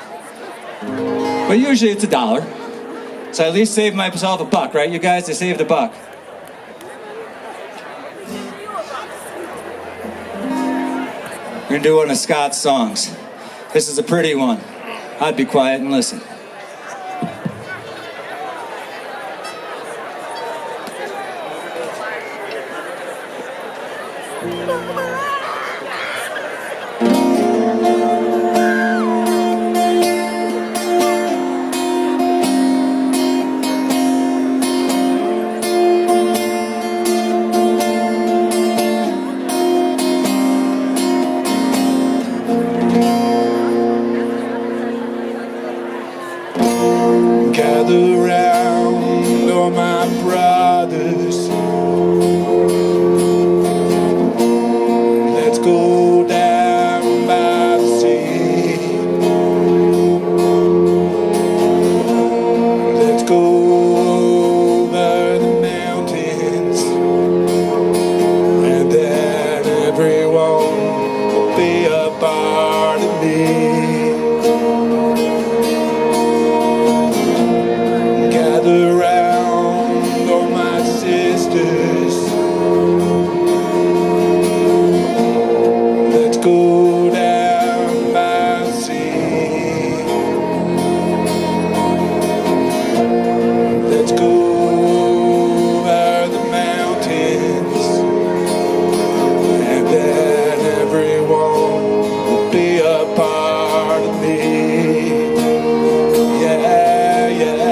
but usually it's $1. So I at least save myself $1, right? You guys, I saved $1. We're gonna do one of Scott's songs. This is a pretty one. I'd be quiet and listen. Gather round, all my brothers. Let's go down by the sea. Let's go over the mountains, and then everyone will be a part of me. Around all my sisters. Let's go down by the sea. Let's go over the mountains, and then everyone will be a part of me. Yeah, yeah.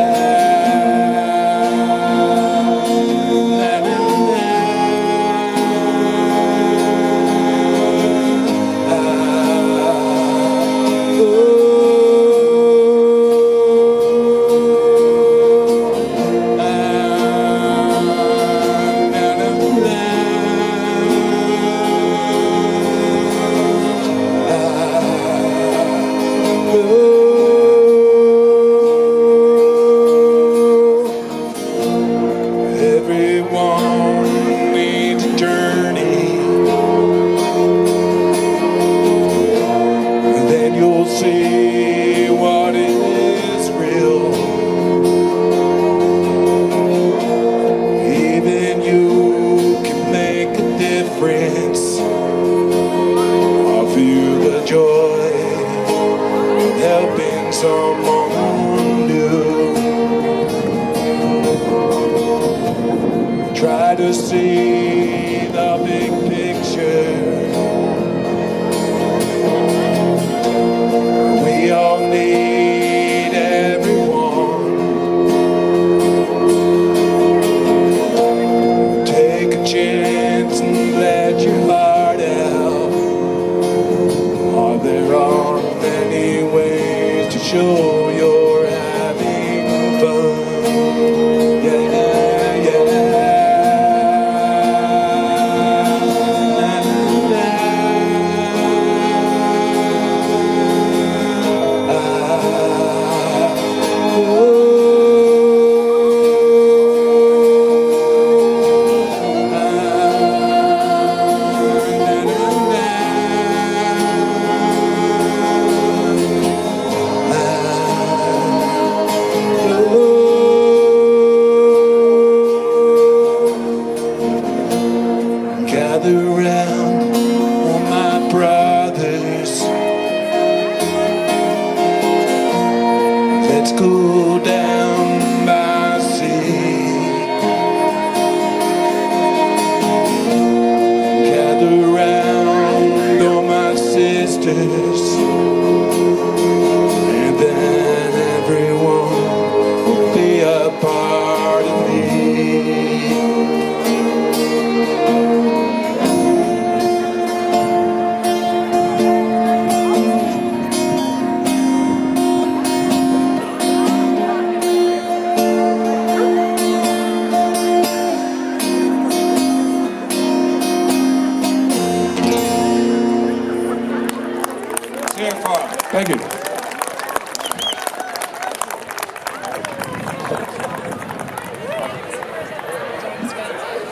Thank you.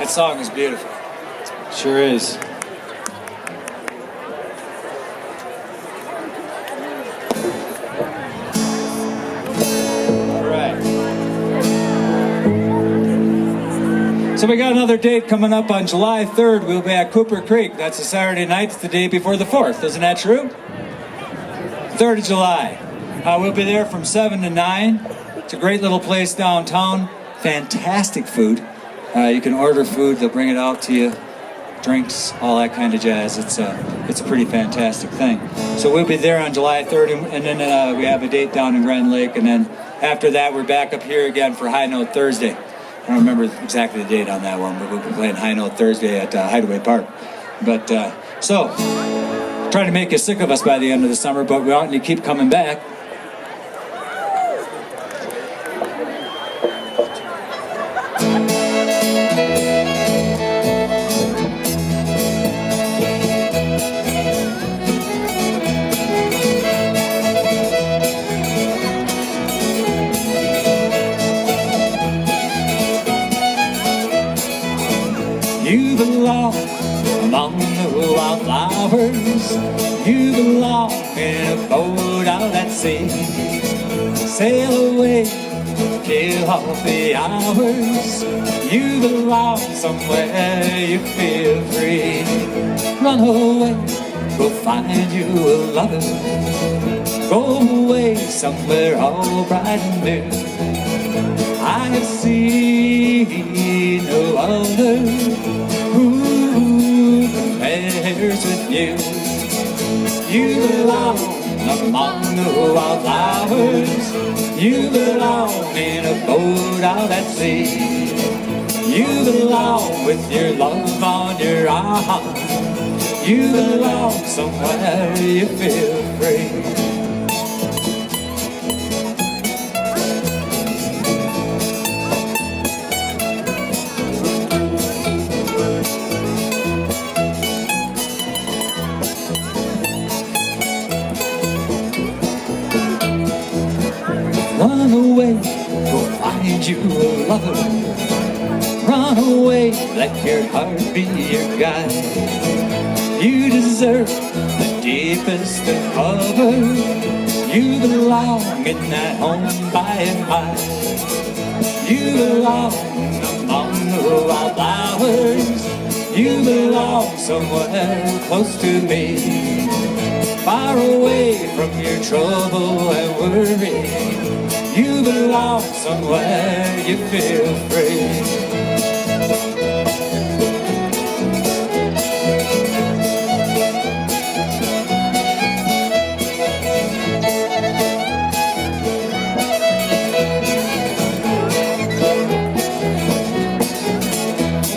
That song is beautiful. Sure is. All right. So we got another date coming up on July 3rd. We'll be at Cooper Creek. That's a Saturday night. It's the day before the 4th. Isn't that true? 3rd of July. We'll be there from 7 to 9. It's a great little place downtown. Fantastic food. You can order food. They'll bring it out to you. Drinks, all that kind of jazz. It's a pretty fantastic thing. So we'll be there on July 3rd, and then we have a date down in Grand Lake, and then after that we're back up here again for High Note Thursday. I don't remember exactly the date on that one, but we'll be playing High Note Thursday at Hideaway Park. But so, trying to make you sick of us by the end of the summer, but we want you to keep coming back. You belong among the wildflowers. You belong in a boat out at sea. Sail away, kill off the hours. You belong somewhere you feel free. Run away, go find you a lover. Go away somewhere all bright and new. I have seen no other who compares with you. You belong among the wildflowers. You belong in a boat out at sea. You belong with your love on your arm. You belong somewhere you feel free. Run away, go find you a lover. Run away, let your heart be your guide. You deserve the deepest of cover. You belong in that home by and by. You belong among the wildflowers. You belong somewhere close to me. Far away from your trouble and worry. You belong somewhere you feel free.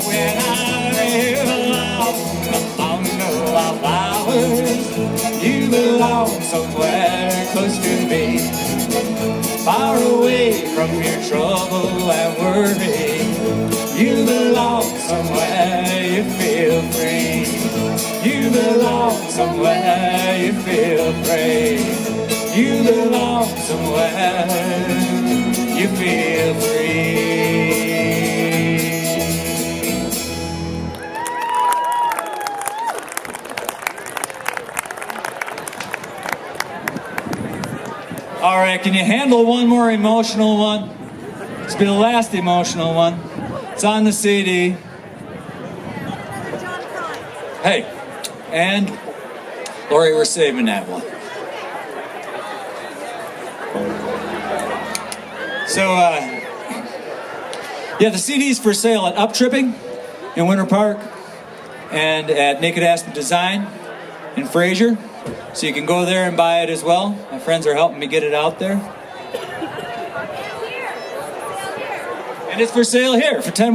When I live alone among the wildflowers, you belong somewhere close to me. Far away from your trouble and worry. You belong somewhere you feel free. You belong somewhere you feel free. You belong somewhere you feel free. All right, can you handle one more emotional one? It's been the last emotional one. It's on the CD. Hey, and Lori, we're saving that one. So, yeah, the CD's for sale at Up Tripping in Winter Park and at Naked Aspen Design in Fraser. So you can go there and buy it as well. My friends are helping me get it out there. And it's for sale here for 10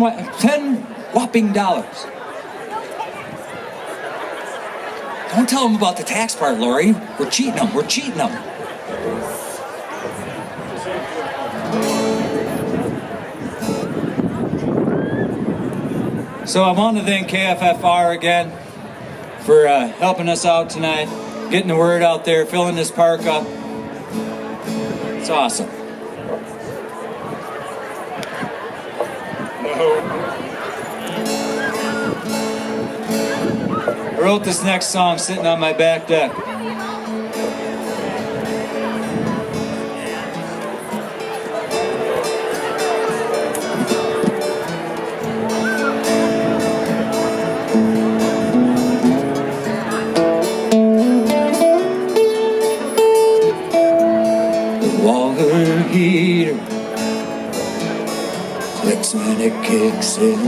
whopping dollars. Don't tell them about the tax part, Lori. We're cheating them. We're cheating them. So I want to thank KFFR again for helping us out tonight. getting the word out there, filling this park up. It's awesome. I wrote this next song sitting on my back deck. Heater clicks when it kicks in.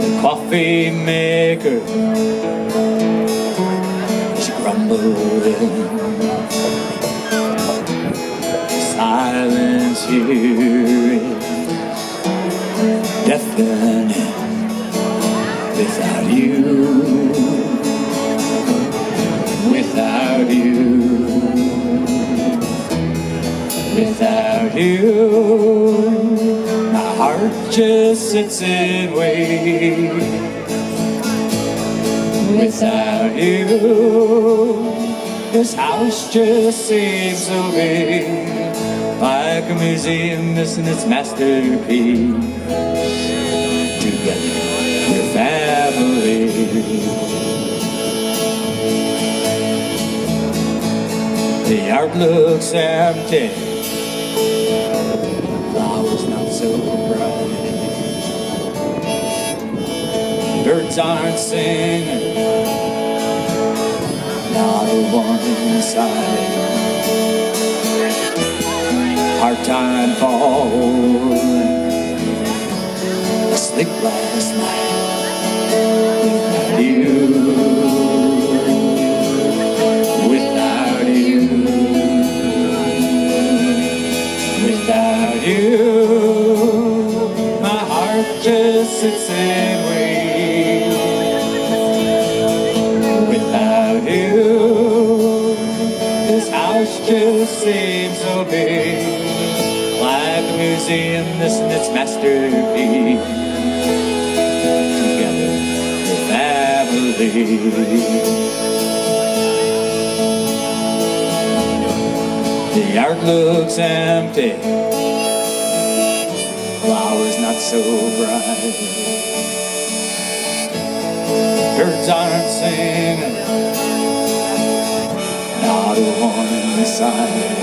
The coffee maker is grumbling. Silence here is deafening without you. Without you. Without you, my heart just sits and waits. Without you, this house just seems so big, like a museum missing its masterpiece. Together, we're family. The yard looks empty. Flowers not so bright. Birds aren't singing. Not a one inside. Hard time falling. Asleep last night. Without you. Without you. Without you, my heart just sits and waits. Without you, this house just seems so big, like a museum missing its masterpiece. Together, we're family. The yard looks empty, flowers not so bright. Birds aren't singing, not a one inside.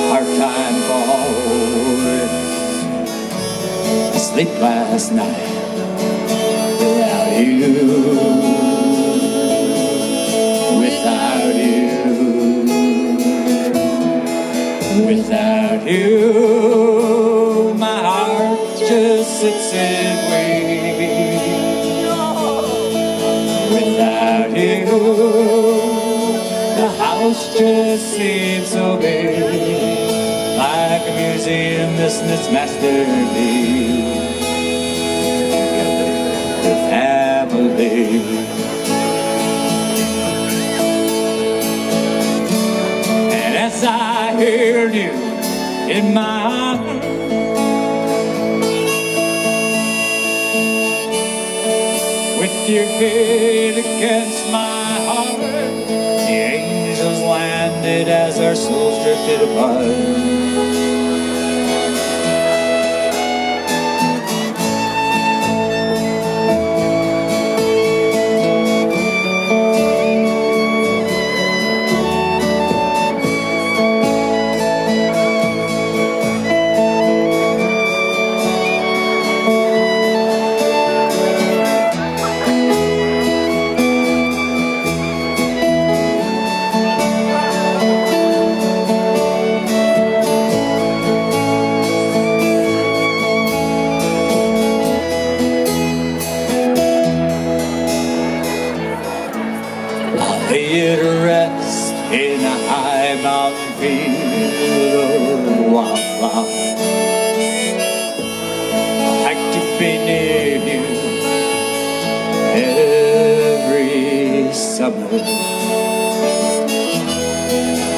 Hard time falling, asleep last night without you. Without you. Without you, my heart just sits and waits. Without you, the house just seems so big, like a museum missing its masterpiece. The family. As I heard you in my arms, with your head against my heart, the angels landed as our souls drifted apart.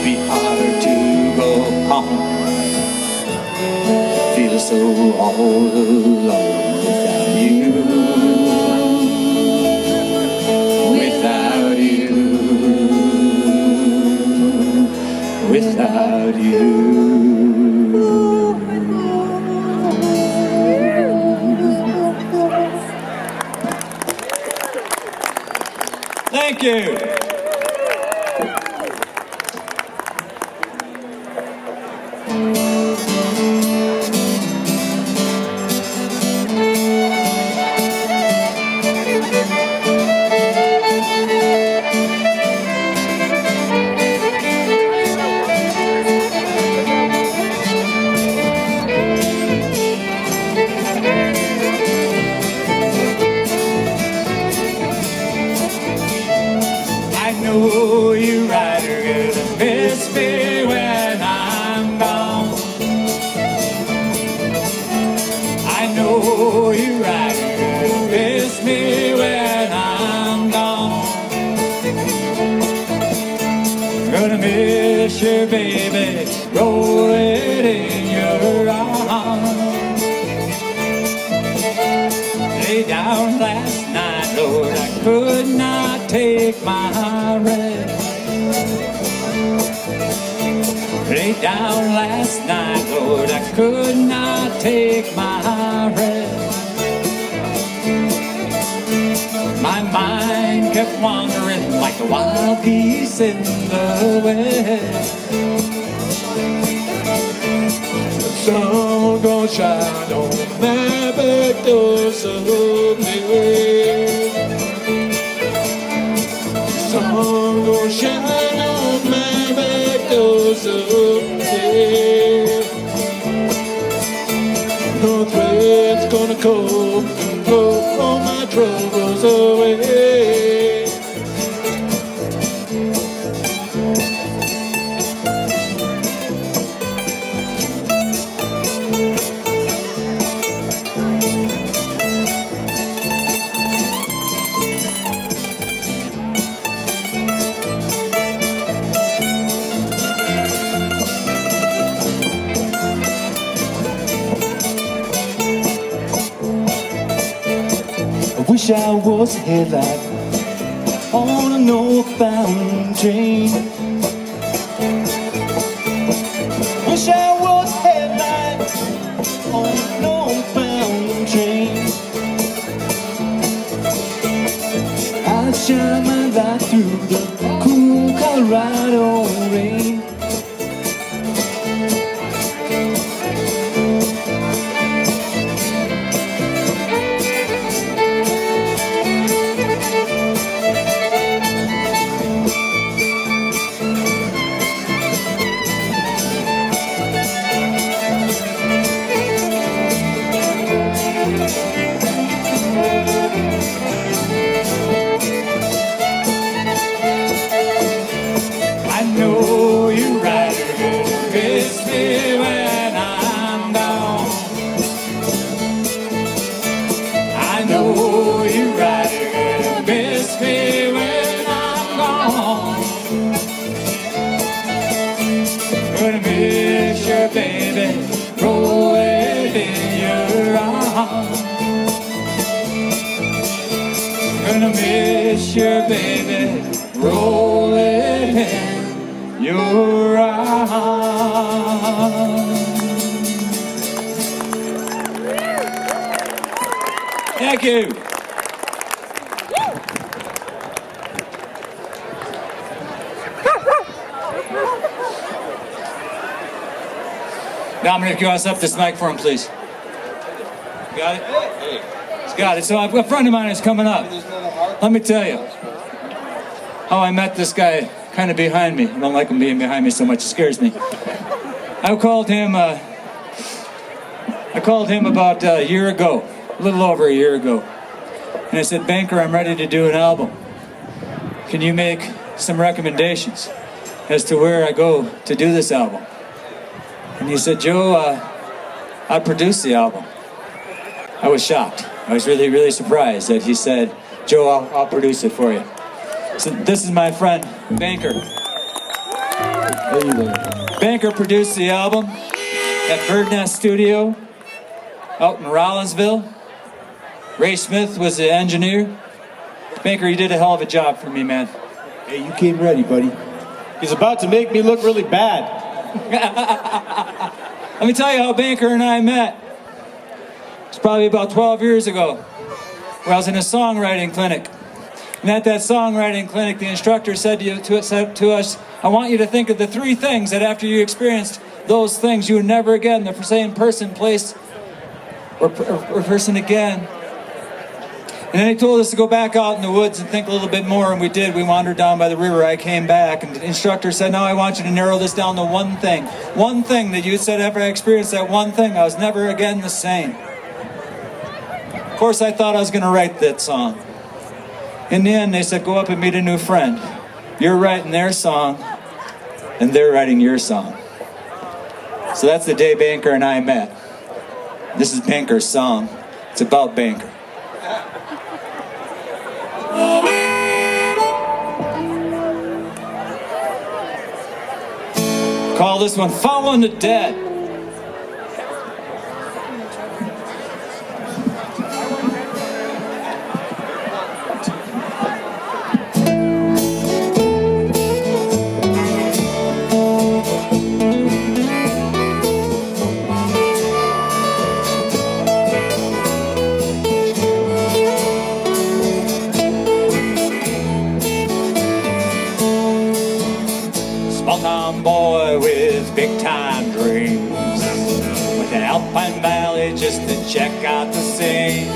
Be hard to go home. Feel so all alone without you. Thank you. know you rider gonna miss me when I'm gone. I know you rider gonna miss me when I'm gone. Gonna miss you, baby, roll it in your arms. Lay down last night, Lord, I could not take my rest. Lay down last night, Lord, I could not take my rest. My mind kept wandering like a wild geese in the west. The sun gonna shine on my back door someday. The sun gonna shine on my back door someday. No thread's gonna cope and blow all my troubles away. Wish I was a headlight on a northbound train. Wish I was a headlight on a northbound train. I'd shine my light through the cool Colorado rain. Your baby, roll it in your arms. Thank you. Dominic, you want to up this mic for him, please? Got it? He's got it. So a friend of mine is coming up. Let me tell you how I met this guy kind of behind me. I don't like him being behind me so much, it scares me. I called him about a year ago, a little over a year ago. And I said, Banker, I'm ready to do an album. Can you make some recommendations as to where I go to do this album? And he said, Joe, I'll produce the album. I was shocked. I was really, really surprised that he said, Joe, I'll produce it for you. So this is my friend, Banker. Hey there. Banker produced the album at Bird Nest Studio out in Rollinsville. Ray Smith was the engineer. Banker, you did a hell of a job for me, man. Hey, you came ready, buddy. He's about to make me look really bad. Let me tell you how Banker and I met. It's probably about 12 years ago, where I was in a songwriting clinic. And at that songwriting clinic, the instructor said to us, I want you to think of the 3 things that after you experienced those things, you would never again, the same person, place, or person again. And then he told us to go back out in the woods and think a little bit more, and we did. We wandered down by the river. I came back, and the instructor said, now I want you to narrow this down to one thing. One thing that you said after I experienced that one thing, I was never again the same. Of course, I thought I was going to write that song. In the end, they said, go up and meet a new friend. You're writing their song, and they're writing your song. So that's the day Banker and I met. This is Banker's song. It's about Banker. Call this one Following the Dead. Small-town boy with big-time dreams, went to Alpine Valley just to check out the scene.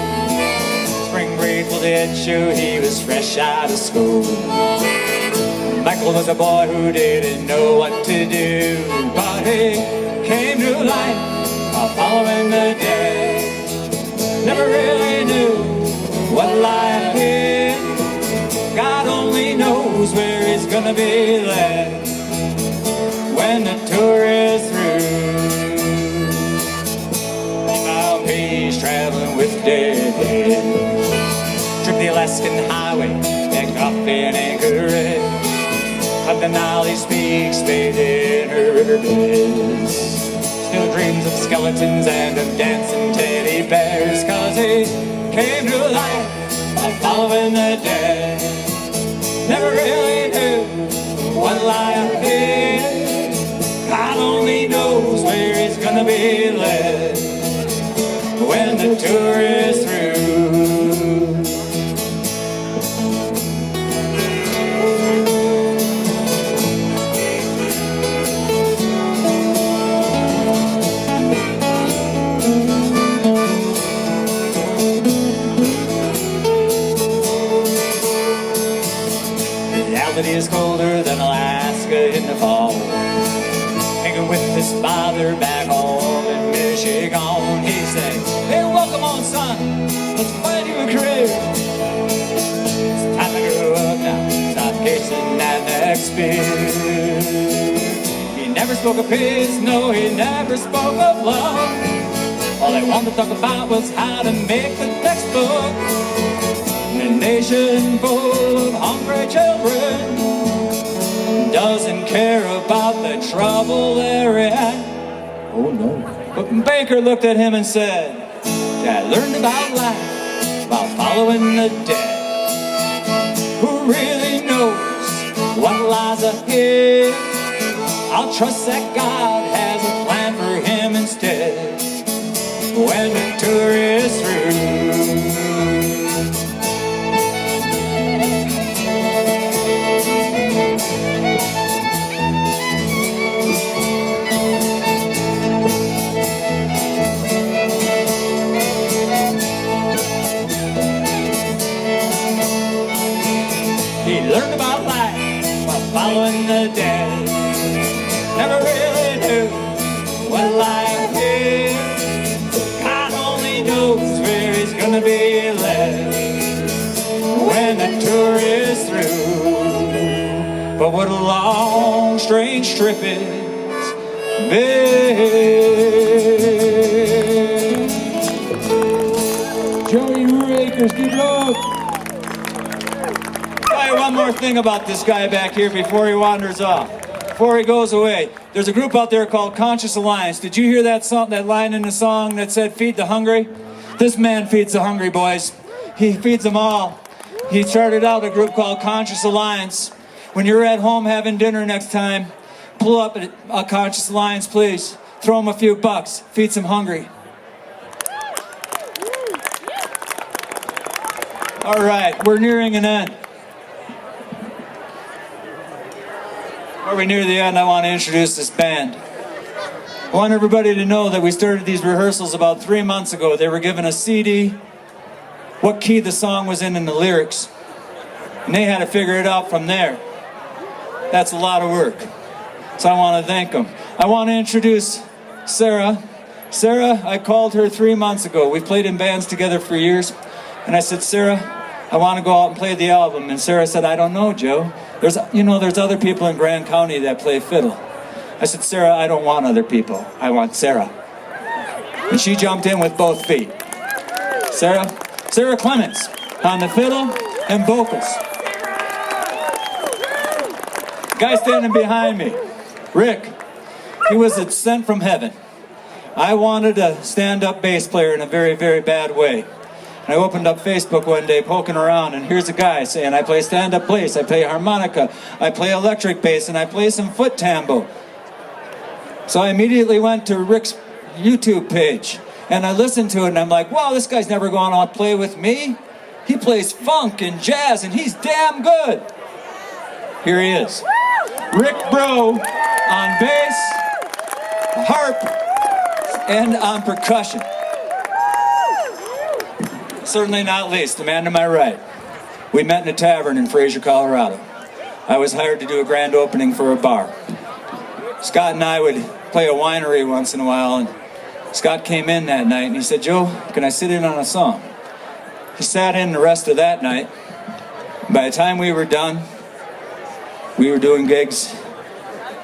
Spring break did show he was fresh out of school. Michael was a boy who didn't know what to do, but he came to life while following the day. Never really knew what life is. God only knows where he's gonna be led when the tour is through. Now he's traveling with dead. Trip the Alaskan highway, pick up in Anchorage. Up the Nile he speaks, bathed in her riverbeds. Still dreams of skeletons and of dancing teddy bears, 'cause he came to life by following the dead. Never really knew what life is. God only knows where he's gonna be led when the tour is through. Reality is colder than Alaska in the fall. Hanging with his father back home in Michigan. He said, hey, welcome on, son. Let's find you a career. It's time to grow up now. Stop chasing that next beer. He never spoke of peace, no, he never spoke of love. All they wanted to talk about was how to make the next book. In a nation full of hungry children, doesn't care about the trouble they're in. Oh no. But Baker looked at him and said, I learned about life while following the dead. Who really knows what lies ahead? I'll trust that God has a plan for him instead when the tour is through. Learned about life while following the dead. Never really knew what life is. God only knows where he's gonna be led when the tour is through. But what a long, strange trip it's been. Joe Rooyakkers, give it up. One more thing about this guy back here before he wanders off, before he goes away. There's a group out there called Conscious Alliance. Did you hear that song, that line in the song that said, feed the hungry? This man feeds the hungry, boys. He feeds them all. He started out a group called Conscious Alliance. When you're at home having dinner next time, pull up at Unconscious Alliance, please. Throw them a few bucks. Feed some hungry. All right, we're nearing an end. Before we near the end, I want to introduce this band. I want everybody to know that we started these rehearsals about 3 months ago. They were given a CD, what key the song was in the lyrics, and they had to figure it out from there. That's a lot of work. So I want to thank them. I want to introduce Sara. Sara, I called her 3 months ago. We've played in bands together for years. And I said, Sara, I want to go out and play the album. And Sara said, I don't know, Joe. There's other people in Grand County that play fiddle. I said, Sara, I don't want other people. I want Sara. And she jumped in with both feet. Sara Clements on the fiddle and vocals. Guy standing behind me, Rick, he was sent from heaven. I wanted a stand-up bass player in a very, very bad way. And I opened up Facebook one day poking around, and here's a guy saying, I play stand-up bass, I play harmonica, I play electric bass, and I play some foot tambo. So I immediately went to Rick's YouTube page, and I listened to it, and I'm like, wow, this guy's never going to play with me. He plays funk and jazz, and he's damn good. Here he is. Rick Brough on bass, harp, and on percussion. Certainly not least, the man to my right. We met in a tavern in Fraser, Colorado. I was hired to do a grand opening for a bar. Scott and I would play a winery once in a while, and Scott came in that night and he said, Joe, can I sit in on a song? He sat in the rest of that night. By the time we were done, we were doing gigs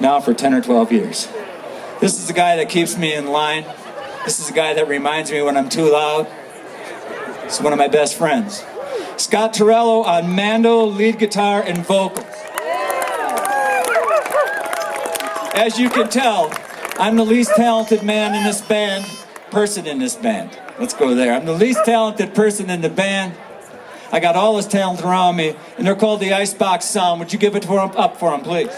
now for 10 or 12 years. This is the guy that keeps me in line. This is the guy that reminds me when I'm too loud. It's one of my best friends. Scott Torello on mandolin, lead guitar, and vocals. As you can tell, I'm the least talented man in this band, person in this band. Let's go there. I'm the least talented person in the band. I got all this talent around me, and they're called the Icebox Sound. Would you give it up for them, please?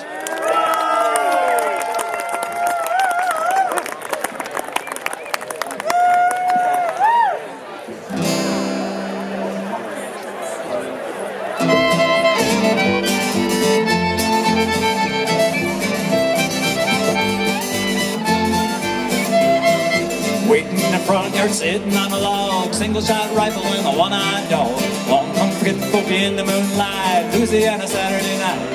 Sitting on a log, single-shot rifle and a one-eyed dog. Long, unforgettable in the moonlight, Louisiana Saturday night.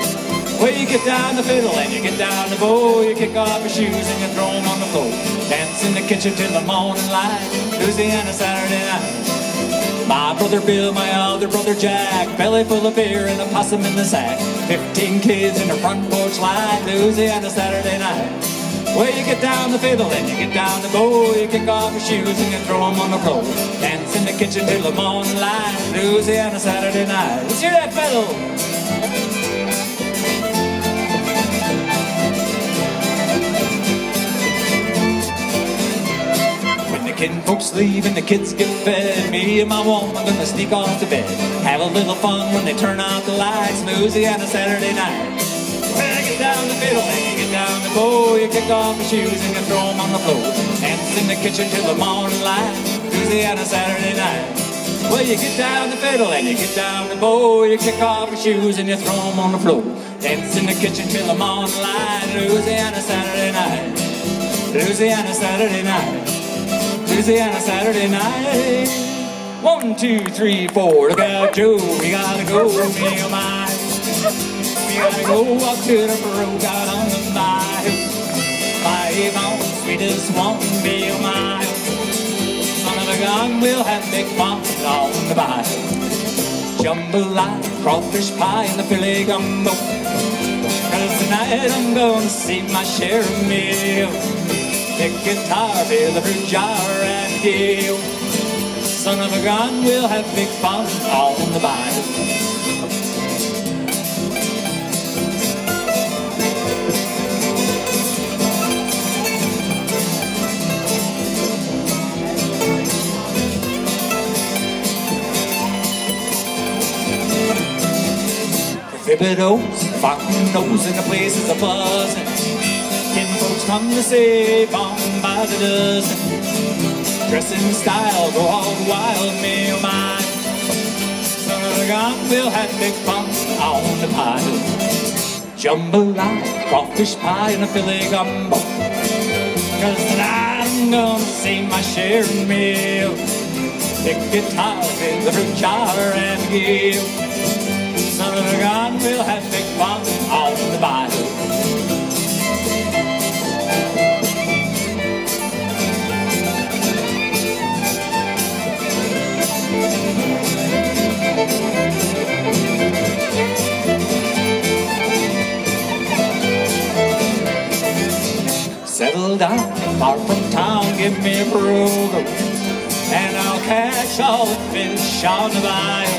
Well, you get down the fiddle and you get down the bow, you kick off your shoes and you throw them on the floor. Dance in the kitchen till the morning light, Louisiana Saturday night. My brother Bill, my other brother Jack, belly full of beer and a possum in the sack. 15 kids in the front porch light, Louisiana Saturday night. Well, you get down the fiddle and you get down the bow, you kick off your shoes and you throw them on the floor. Dance in the kitchen till the morning light, Louisiana Saturday night. Let's hear that fiddle. When the kid folks leave and the kids get fed, me and my woman are gonna sneak off to bed. Have a little fun when they turn out the lights, Louisiana Saturday night. Well, you get down the fiddle and you get down the bow, you kick off your shoes and you throw them on the floor. Dance in the kitchen till the morning light, Louisiana Saturday night. Well, you get down the fiddle and you get down the bow, you kick off your shoes and you throw them on the floor. Dance in the kitchen till the morning light, Louisiana Saturday night. Louisiana Saturday night. Louisiana Saturday night. 1, 2, 3, 4. Look out, Joe, we gotta go, me oh my. We gotta go up to the road out on the bayou. Five on the sweetest one, be oh my. Son of a gun, we'll have big fun on the bayou. Jambalaya, crawfish pie, and the Philly gumbo. 'Cause tonight I'm gonna see my share of meal. Pick guitar, fill the fruit jar, and deal. Son of a gun, we'll have big fun on the bayou. Thibodeau's, Fountain Nose, and the place is a buzzing. come to save on by the dozen. Dress in style, go all wild, me oh my. Son of a gun, we'll have big fun on the pile. Jambalaya, crawfish pie, and a Philly gumbo. 'Cause tonight I'm gonna see my share of meal. Big guitar, fill the jar and gill. Son of a gun, we'll have big fun on the bayou. Settle down, far from town, give me a brogue, and I'll catch all the fish on the bayou.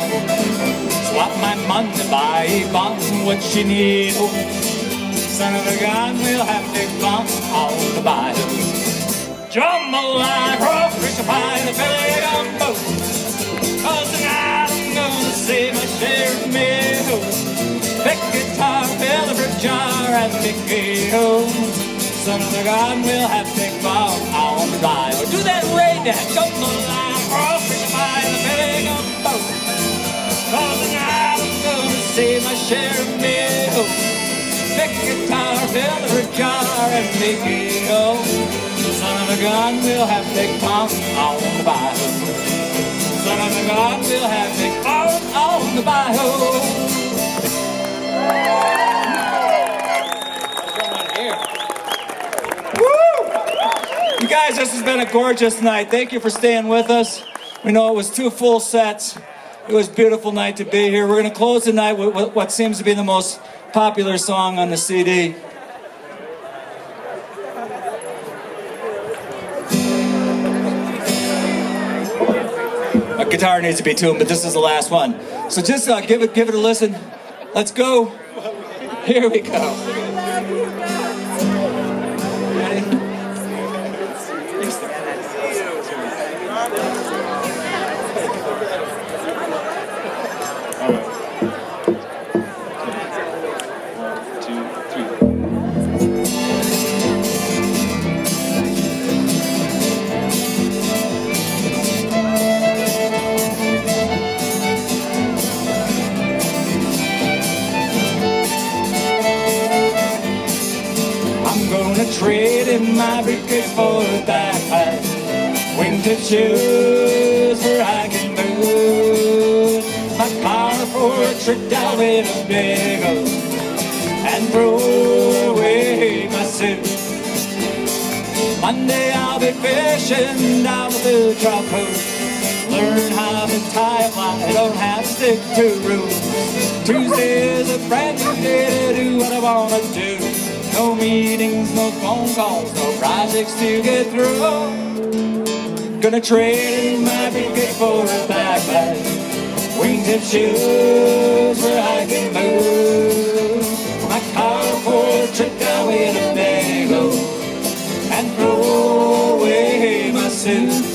Swap my money to buy Yvonne what she need. Oh, son of a gun, we'll have big fun on the bayou. Jambalaya, crawfish pie, and a Philly gumbo. 'Cause tonight I'm gonna see my share of meals. Big guitar, fill the jar, and big ghetto. Son of a gun, we'll have big fun on the bayou. Do that rain dance, jambalaya, crawfish pie, and a Philly gumbo. 'Cause tonight I'm gonna see my share of meals. Big guitar, fill the jar, and big ghetto. Son of a gun, we'll have big fun on the bayou. Son of a gun, we'll have big fun on the bayou. You guys, this has been a gorgeous night. Thank you for staying with us. We know it was 2 full sets. It was a beautiful night to be here. We're going to close the night with what seems to be the most popular song on the CD. My guitar needs to be tuned, but this is the last one. So just give it a listen. Let's go. Here we go. Ready? Trade in my briefcase for a backpack, wingtip shoes for hiking boots, my car for a trip down with a bagel, and throw away my suit. Monday I'll be fishing down the trout coast, learn how to tie a fly, don't have to stick to rules. Tuesday is a brand new day to do what I wanna do. No meetings, no phone calls, no projects to get through. Gonna trade in my briefcase for a backpack, wingtip shoes for hiking boots, my car for a trip down with a bagel, and throw away my suit.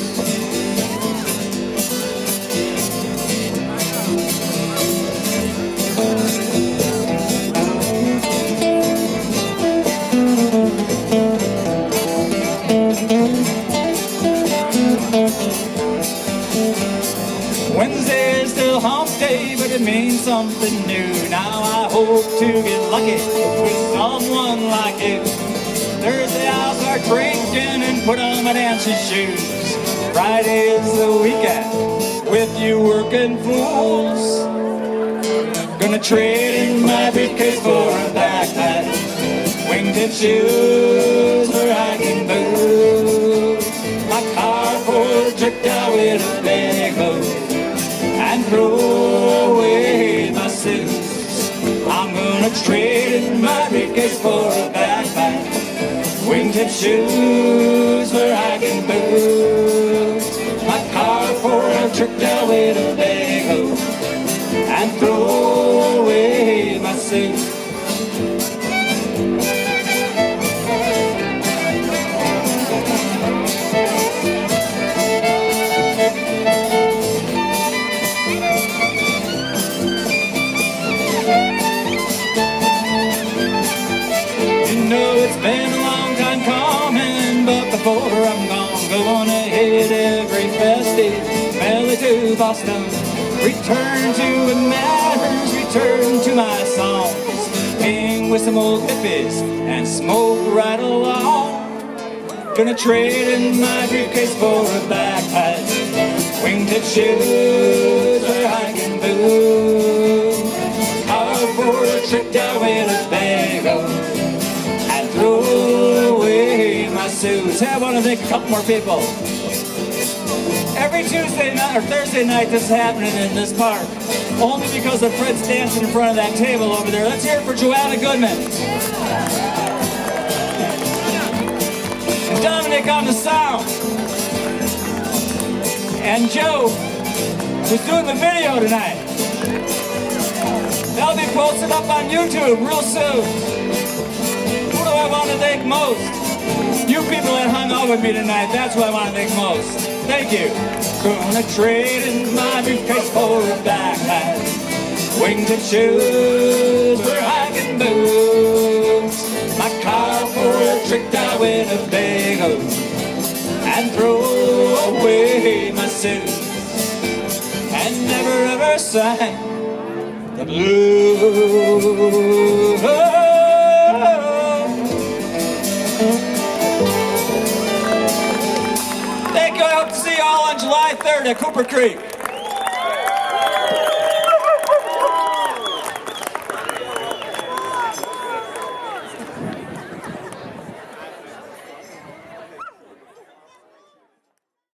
Wednesday is still hump day, but it means something new. Now I hope to get lucky with someone like you. Thursday I'll start drinking and put on my dancing shoes. Friday is the weekend with you working fools. Gonna trade in my briefcase for a backpack, wingtip shoes for hiking boots, my car for a trip down with a bagel, and throw away my suits. I'm gonna trade in my briefcase for a backpack, wingtip shoes for hiking boots, my car for a trip down with a bagel, and throw away my suit. Boston. Return to the matters, return to my songs. Hang with some old hippies and smoke right along. Gonna trade in my briefcase for a backpack, wingtip shoes or hiking boots. Car for a trip down Winnebago and throw away my suits. Hey, I want to thank a couple more people. Every Tuesday night or Thursday night this is happening in this park. Only because of Fred's dancing in front of that table over there. Let's hear it for Joanna Goodman. And Dominic on the sound. And Joe, who's doing the video tonight. That'll be posted up on YouTube real soon. Who do I want to thank most? You people that hung out with me tonight, that's who I want to thank most. Thank you. Gonna trade in my briefcase for a backpack, wingtip shoes for hiking boots, my car for a trip down Winnebago, and throw away my suit, and never ever sign the blues. Thank you. I hope to see you all on July 3rd at Cooper Creek.